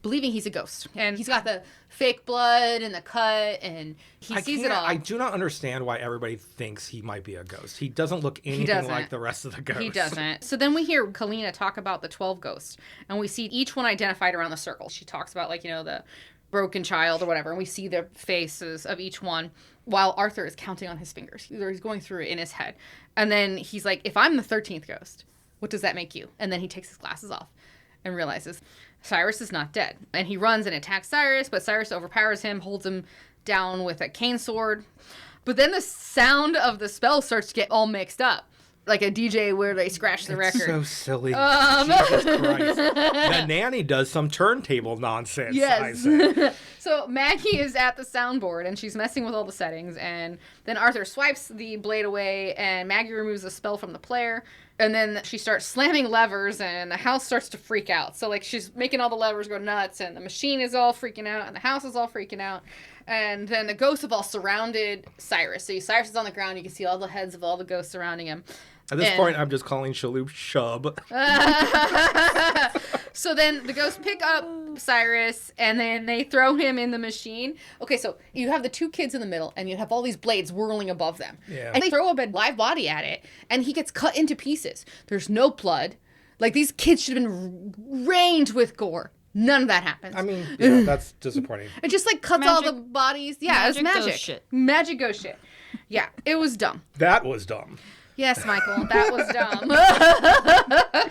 believing he's a ghost. And he's got the fake blood and the cut, and he sees it all. I do not understand why everybody thinks he might be a ghost. He doesn't look anything like the rest of the ghosts. He doesn't. So then we hear Kalina talk about the 12 ghosts, and we see each one identified around the circle. She talks about, like, you know, the broken child or whatever, and we see the faces of each one while Arthur is counting on his fingers. He's going through it in his head. And then he's like, if I'm the 13th ghost, what does that make you? And then he takes his glasses off and realizes Cyrus is not dead. And he runs and attacks Cyrus, but Cyrus overpowers him, holds him down with a cane sword. But then the sound of the spell starts to get all mixed up. Like a DJ where they scratch the record. So silly. Jesus Christ. The nanny does some turntable nonsense, yes. I say. So Maggie is at the soundboard and she's messing with all the settings, and then Arthur swipes the blade away and Maggie removes the spell from the player, and then she starts slamming levers and the house starts to freak out. So like she's making all the levers go nuts and the machine is all freaking out and the house is all freaking out. And then the ghosts have all surrounded Cyrus. So Cyrus is on the ground. You can see all the heads of all the ghosts surrounding him. At this point, I'm just calling Shalhoub Shub. So then the ghosts pick up Cyrus and then they throw him in the machine. Okay, so you have the two kids in the middle and you have all these blades whirling above them. Yeah. And they throw a live body at it and he gets cut into pieces. There's no blood. Like, these kids should have been rained with gore. None of that happens. I mean, yeah, that's disappointing. It just like cuts all the bodies. Yeah, it was magic. Ghost shit. Magic ghost shit. Yeah, it was dumb. That was dumb. Yes, Michael, that was dumb.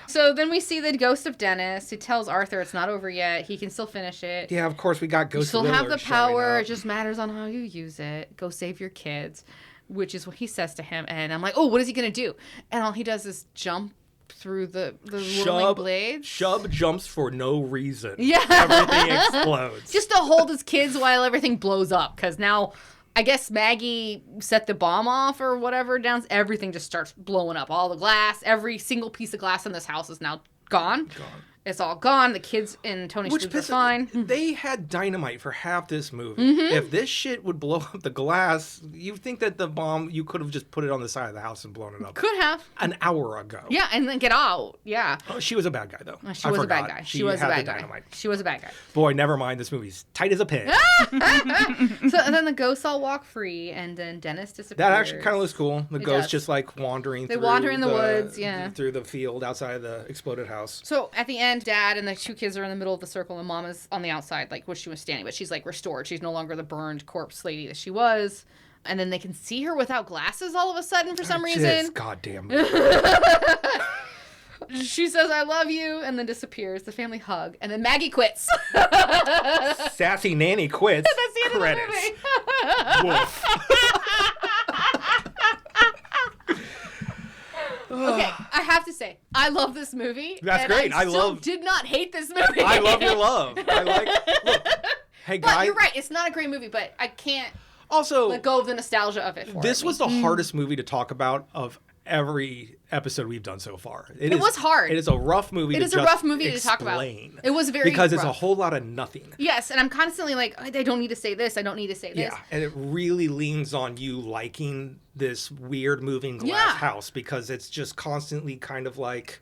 So then we see the ghost of Dennis. He tells Arthur it's not over yet. He can still finish it. Yeah, of course we got Ghost You still have Lillard the power. showing It up. just matters on how you use it. Go save your kids, which is what he says to him. And I'm like, oh, what is he going to do? And all he does is jump through the whirling blades. Shub jumps for no reason. Yeah. Everything explodes. Just to hold his kids while everything blows up. Because now, I guess Maggie set the bomb off or whatever down. Everything just starts blowing up. All the glass, every single piece of glass in this house is now gone. It's all gone. The kids in Tony Shalhoub are fine. They had dynamite for half this movie. If this shit would blow up the glass, you think that the bomb, you could have just put it on the side of the house and blown it up. Could have. An hour ago. Yeah, and then get out. Yeah. Oh, she was a bad guy, though. She was a bad guy. She was a bad guy. Dynamite. She was a bad guy. Boy, never mind. This movie's tight as a pin. So and then the ghosts all walk free, and then Dennis disappears. That actually kind of looks cool. The ghosts does. just like wandering They through wander in the woods, yeah. Through the field outside of the exploded house. So at the end, Dad and the two kids are in the middle of the circle, and Mom is on the outside, like where she was standing, but she's like restored. She's no longer the burned corpse lady that she was. And then they can see her without glasses all of a sudden for some reason. This goddamn movie. She says, "I love you," and then disappears. The family hug, and then Maggie quits. Sassy nanny quits. That's the end Credits. of the movie. Woof. Okay, I have to say, I love this movie. That's and great. I did not hate this movie. I love your love. Look, hey But guys. you're right. It's not a great movie, but I can't Also, let go of the nostalgia of it. this was the hardest movie to talk about of every episode we've done so far. It was hard. It is a rough movie. It is a rough movie to talk about. It was very because rough. it's a whole lot of nothing. Yes, and I'm constantly like, I don't need to say this. I don't need to say this. Yeah, and it really leans on you liking this weird moving glass house because it's just constantly kind of like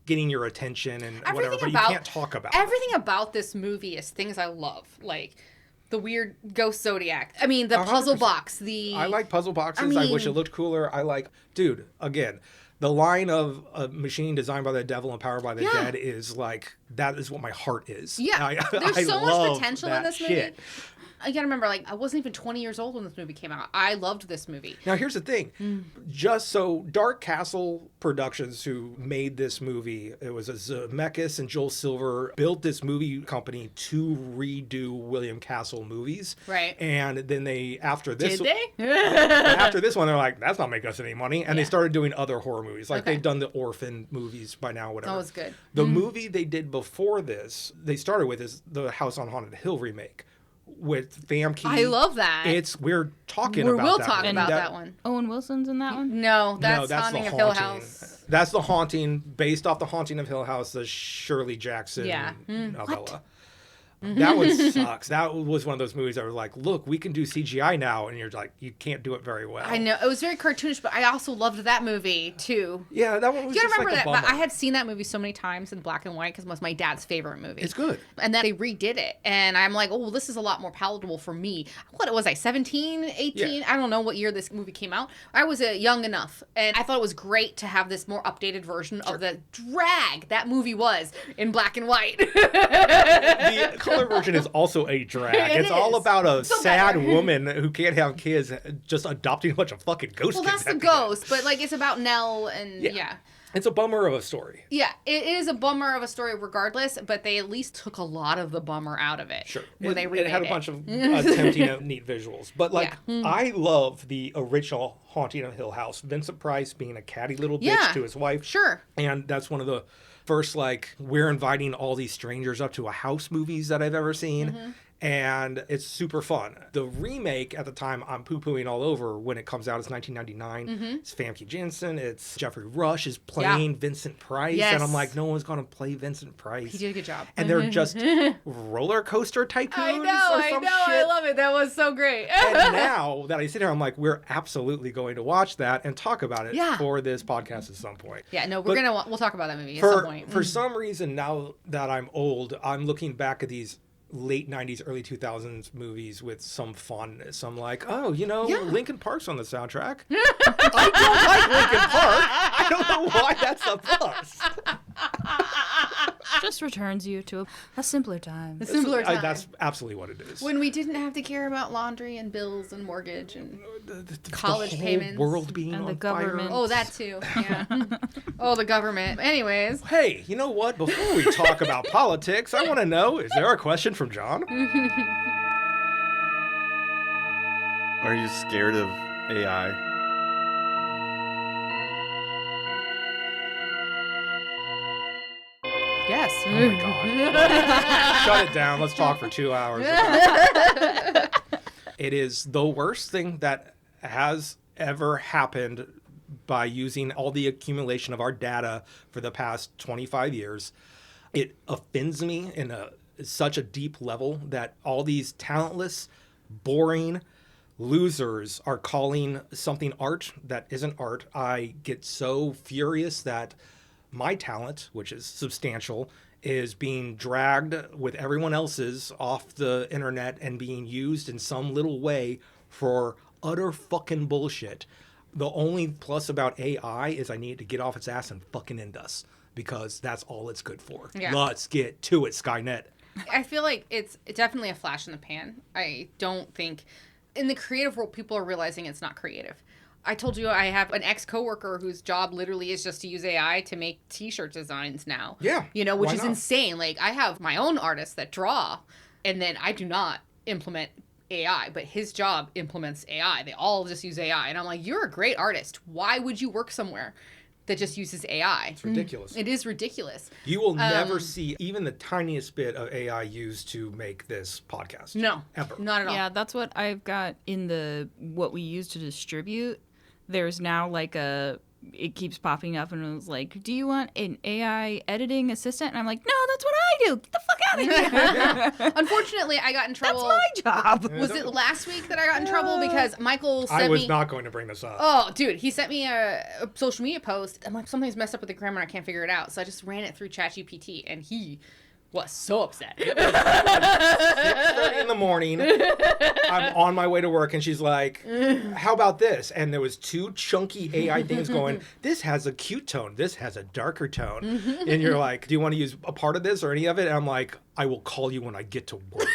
getting your attention and whatever, but you can't talk about everything about this movie is things I love, like the weird ghost Zodiac. I mean, the puzzle 100%. box. I like puzzle boxes. I wish it looked cooler. Dude, again, the line of a machine designed by the devil and powered by the dead is like, that is what my heart is. Yeah, there's I so love much potential in this shit. movie. I gotta remember, like, I wasn't even 20 years old when this movie came out. I loved this movie. Now, here's the thing. Just so Dark Castle Productions, who made this movie, it was Zemeckis and Joel Silver built this movie company to redo William Castle movies. Right. And then they, after this... Did they? After this one, they're like, that's not making us any money. And they started doing other horror movies. Like, they've done the Orphan movies by now, whatever. That was good. The movie they did before this, they started with, is the House on Haunted Hill remake with Famke. I love that. We're talking We'll about that talk one. about that one. Owen Wilson's in that one? No, that's the Haunting of Hill House. That's The Haunting, based off The Haunting of Hill House, the Shirley Jackson Yeah. novella. That one sucks. That was one of those movies that were like, look, we can do CGI now, and you're like, you can't do it very well. I know. It was very cartoonish, but I also loved that movie, too. Yeah, that one was You just gotta remember like a that. bummer. I had seen that movie so many times in black and white because it was my dad's favorite movie. It's good. And then they redid it. And I'm like, oh, well, this is a lot more palatable for me. What was I, 17, 18? Yeah. I don't know what year this movie came out. I was young enough. And I thought it was great to have this more updated version of the drag that movie was in black and white. The color version is also a drag. It It's all is. about a So sad better. woman who can't have kids just adopting a bunch of fucking ghost Well, kids. that's the ghost. But, like, it's about Nell and, yeah. It's a bummer of a story. Yeah, it is a bummer of a story regardless, but they at least took a lot of the bummer out of it. Sure. When they remade it had a bunch of attempting at neat visuals. But, like, I love the original Haunting of Hill House. Vincent Price being a catty little bitch to his wife. Sure. And that's one of the first, like, we're inviting all these strangers up to a house movies that I've ever seen. And it's super fun. The remake at the time, I'm poo-pooing all over when it comes out. It's 1999. It's Famke Janssen. It's Jeffrey Rush is playing Vincent Price. Yes. And I'm like, no one's going to play Vincent Price. He did a good job. And they're just roller coaster tycoons I or know, some I shit. love it. That was so great. And now that I sit here, I'm like, we're absolutely going to watch that and talk about it for this podcast at some point. Yeah, no, But we'll talk about that movie at some point. For some reason, now that I'm old, I'm looking back at these late 90s, early 2000s movies with some fondness. I'm like, oh, Linkin Park's on the soundtrack. I don't like Linkin Park. I don't know why that's a plus. Just returns you to a simpler time. A simpler time. That's absolutely what it is. When we didn't have to care about laundry and bills and mortgage and college the whole payments. world being And on the government. fire. Oh, that too. Yeah. Oh, the government. Anyways. Hey, you know what? Before we talk about politics, I want to know, is there a question from John? Are you scared of AI? Yes. Oh my God. Shut it down. Let's talk for 2 hours. It is the worst thing that has ever happened by using all the accumulation of our data for the past 25 years. it offends me in such a deep level that all these talentless, boring losers are calling something art that isn't art. I get so furious that my talent, which is substantial, is being dragged with everyone else's off the internet and being used in some little way for utter fucking bullshit. The only plus about AI is I need to get off its ass and fucking end us, because that's all it's good for. Yeah. Let's get to it, Skynet. I feel like it's definitely a flash in the pan. I don't think in the creative world people are realizing it's not creative. I told you I have an ex-coworker whose job literally is just to use AI to make t-shirt designs now. Yeah. You know, which why is not? insane. Like, I have my own artists that draw, and then I do not implement AI, but his job implements AI. They all just use AI. And I'm like, you're a great artist. Why would you work somewhere that just uses AI? It's ridiculous. It is ridiculous. You will never see even the tiniest bit of AI used to make this podcast. No. Ever. Not at all. Yeah, that's what I've got in what we use to distribute. There's now it keeps popping up and it was like, do you want an AI editing assistant? And I'm like, no, that's what I do. Get the fuck out of here. Unfortunately, I got in trouble. That's my job. Was it last week that I got in trouble because Michael sent me... I was not going to bring this up. Oh, dude, he sent me a social media post. I'm like, something's messed up with the grammar. I can't figure it out. So I just ran it through ChatGPT, and he was so upset. 6:30 in the morning. I'm on my way to work, and she's like, how about this? And there was two chunky AI things going, this has a cute tone. This has a darker tone. And you're like, do you want to use a part of this or any of it? And I'm like, I will call you when I get to work.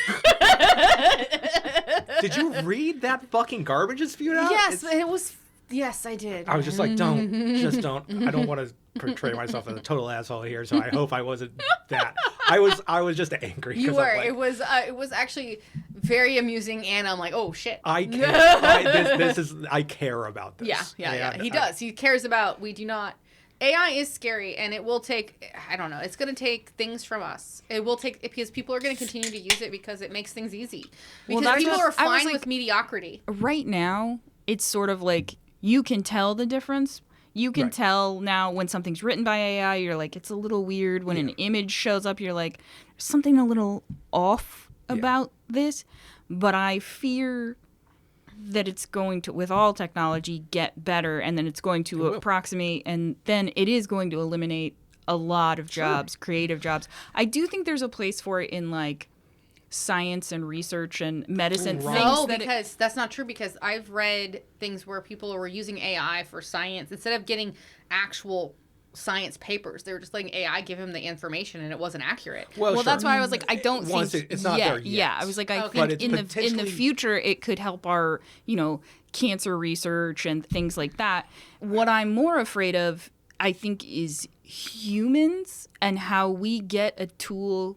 Did you read that fucking garbage it spewed out? Yes, it was... Yes, I did. I was just like, don't. I don't want to portray myself as a total asshole here, so I hope I wasn't that. I was just angry. You were. Like, it was actually very amusing, and I'm like, oh shit. I care. I care about this. Yeah. He does. He cares about. We do not. AI is scary, and it will take. I don't know. It's going to take things from us. It will take because people are going to continue to use it because it makes things easy. Because that's people what- are I was fine like- with mediocrity. Right now, it's sort of like you can tell the difference. You can Right. tell now when something's written by AI, you're like, it's a little weird. When an image shows up, you're like, there's something a little off about this. But I fear that it's going to, with all technology, get better, and then it's going to approximate, and then it is going to eliminate a lot of jobs, creative jobs. I do think there's a place for it in, like, science and research and medicine things. No, that because that's not true. Because I've read things where people were using AI for science instead of getting actual science papers. They were just letting AI give him the information, and it wasn't accurate. Well, sure. that's why I was like, I don't Once think it's not there yet. Yeah, I was like, I Okay. But think it's in the potentially- future it could help our, cancer research and things like that. What I'm more afraid of, I think, is humans and how we get a tool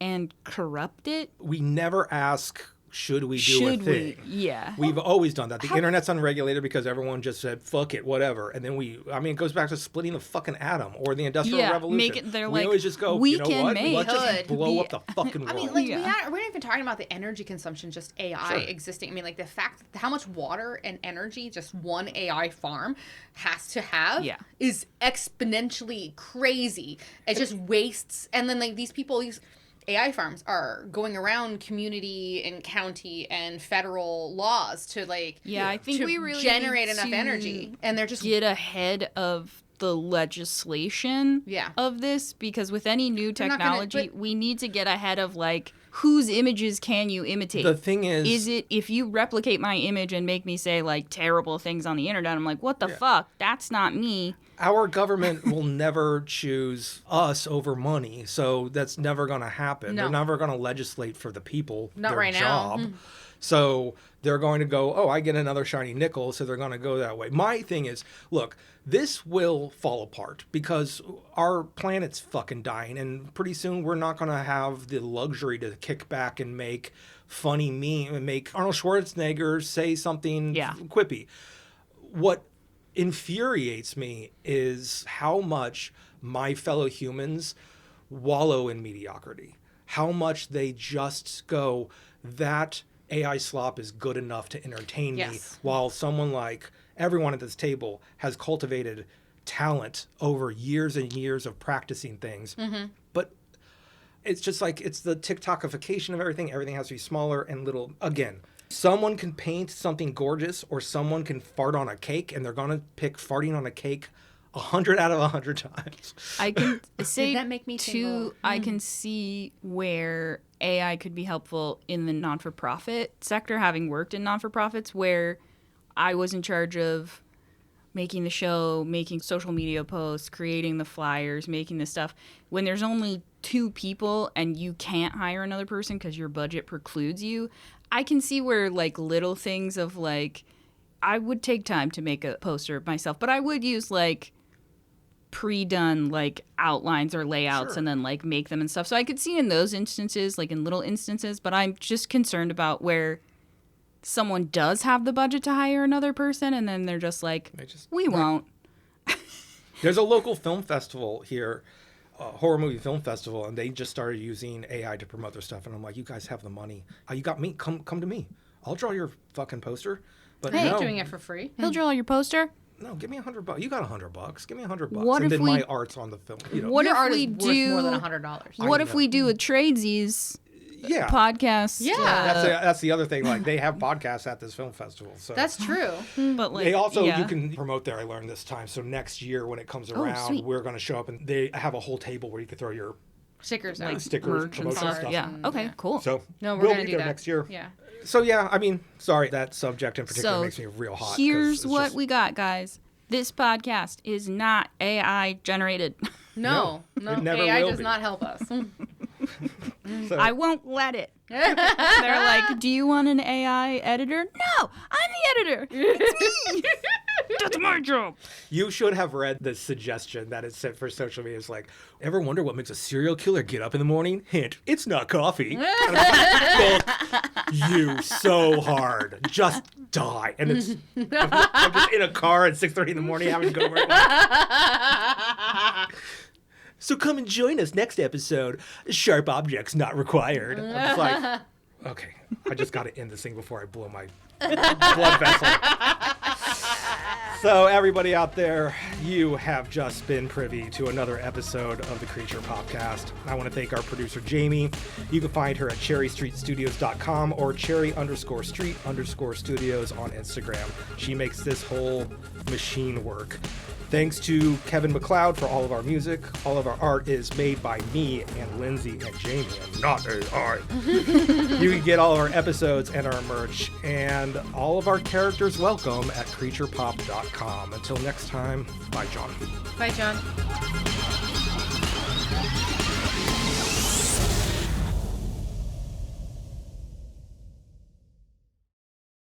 and corrupt it. We never ask, should we do a thing? Yeah. We've always done that. The internet's unregulated because everyone just said, fuck it, whatever. And then it goes back to splitting the fucking atom or the Industrial Revolution. make it. They're we like, always just go, we you know can what? make. Let's just Could blow be- up the fucking world. I mean, like, Yeah. we're not even talking about the energy consumption, just AI Sure. existing. I mean, like, the fact that how much water and energy just one AI farm has to have is exponentially crazy. It just wastes. And then, like, these AI farms are going around community and county and federal laws to, like, I think to we really generate need enough to energy. And they're just get ahead of the legislation of this, because with any new not gonna- technology, but- we need to get ahead of, like, whose images can you imitate? The thing is it if you replicate my image and make me say, like, terrible things on the internet, I'm like, what the fuck? That's not me. our government will never choose us over money, so that's never going to happen. No. They're never going to legislate for the people. Not their right now. job. So they're going to go, oh, I get another shiny nickel, so they're going to go that way. My thing is, look, this will fall apart because our planet's fucking dying, and pretty soon we're not going to have the luxury to kick back and make funny meme and make Arnold Schwarzenegger say something quippy. What infuriates me is how much my fellow humans wallow in mediocrity. How much they just go, that AI slop is good enough to entertain me, while someone like everyone at this table has cultivated talent over years and years of practicing things. But It's just like, it's the TikTokification of everything. Everything has to be smaller and little. Again, someone can paint something gorgeous, or someone can fart on a cake, and they're going to pick farting on a cake 100 out of 100 times. I can say Did that make me tingle? too, I can see where AI could be helpful in the non-for-profit sector, having worked in non-for-profits, where I was in charge of making the show, making social media posts, creating the flyers, making this stuff. When there's only 2 people and you can't hire another person because your budget precludes you, I can see where, like, little things of, like, I would take time to make a poster myself, but I would use, like, pre-done, like, outlines or layouts Sure. and then, like, make them and stuff. So I could see in those instances, like, in little instances, but I'm just concerned about where someone does have the budget to hire another person and then they're just like, we won't. There's a local film festival here, a horror movie film festival, and they just started using AI to promote their stuff. And I'm like, you guys have the money. You got me. Come to me. I'll draw your fucking poster. But Hey, no, doing it for free. He'll draw your poster. no, give me $100. You got $100. Give me $100. What and if then we- my art's on the film. You know. What Your if art we is worth do more than $100. What if know. we do a tradesies Yeah. podcast? Yeah. That's the other thing. Like, they have podcasts at this film festival. So That's true. But like, they also, yeah. you can promote there. I learned this time. So next year when it comes around, sweet. we're going to show up, and they have a whole table where you can throw your Stickers like out. stickers, merch and promotion stuff. stuff. Yeah. Okay. Cool. So No, we're we'll gonna be do there that next year. Yeah. So yeah, I mean, sorry, that subject in particular So makes me real hot. 'cause here's it's what just- we got, guys. This podcast is not AI generated. No, it never AI will does be. not help us. So, I won't let it. They're like, do you want an AI editor? No, I'm the editor. It's me. That's my job. you should have read the suggestion that it sent for social media. It's like, ever wonder what makes a serial killer get up in the morning? Hint, it's not coffee. And I'm like, fuck you so hard. Just die. And it's I'm just in a car at 6:30 in the morning having to go to work. So come and join us next episode. Sharp objects not required. I'm just like, okay, I just got to end this thing before I blow my blood vessel. So everybody out there, you have just been privy to another episode of the Creature Podcast. I want to thank our producer, Jamie. You can find her at cherrystreetstudios.com or cherry_street_studios on Instagram. She makes this whole machine work. Thanks to Kevin MacLeod for all of our music. All of our art is made by me and Lindsay and Jamie, and not AI. You can get all of our episodes and our merch and all of our characters welcome at creaturepop.com. Until next time, bye, John. Bye, John.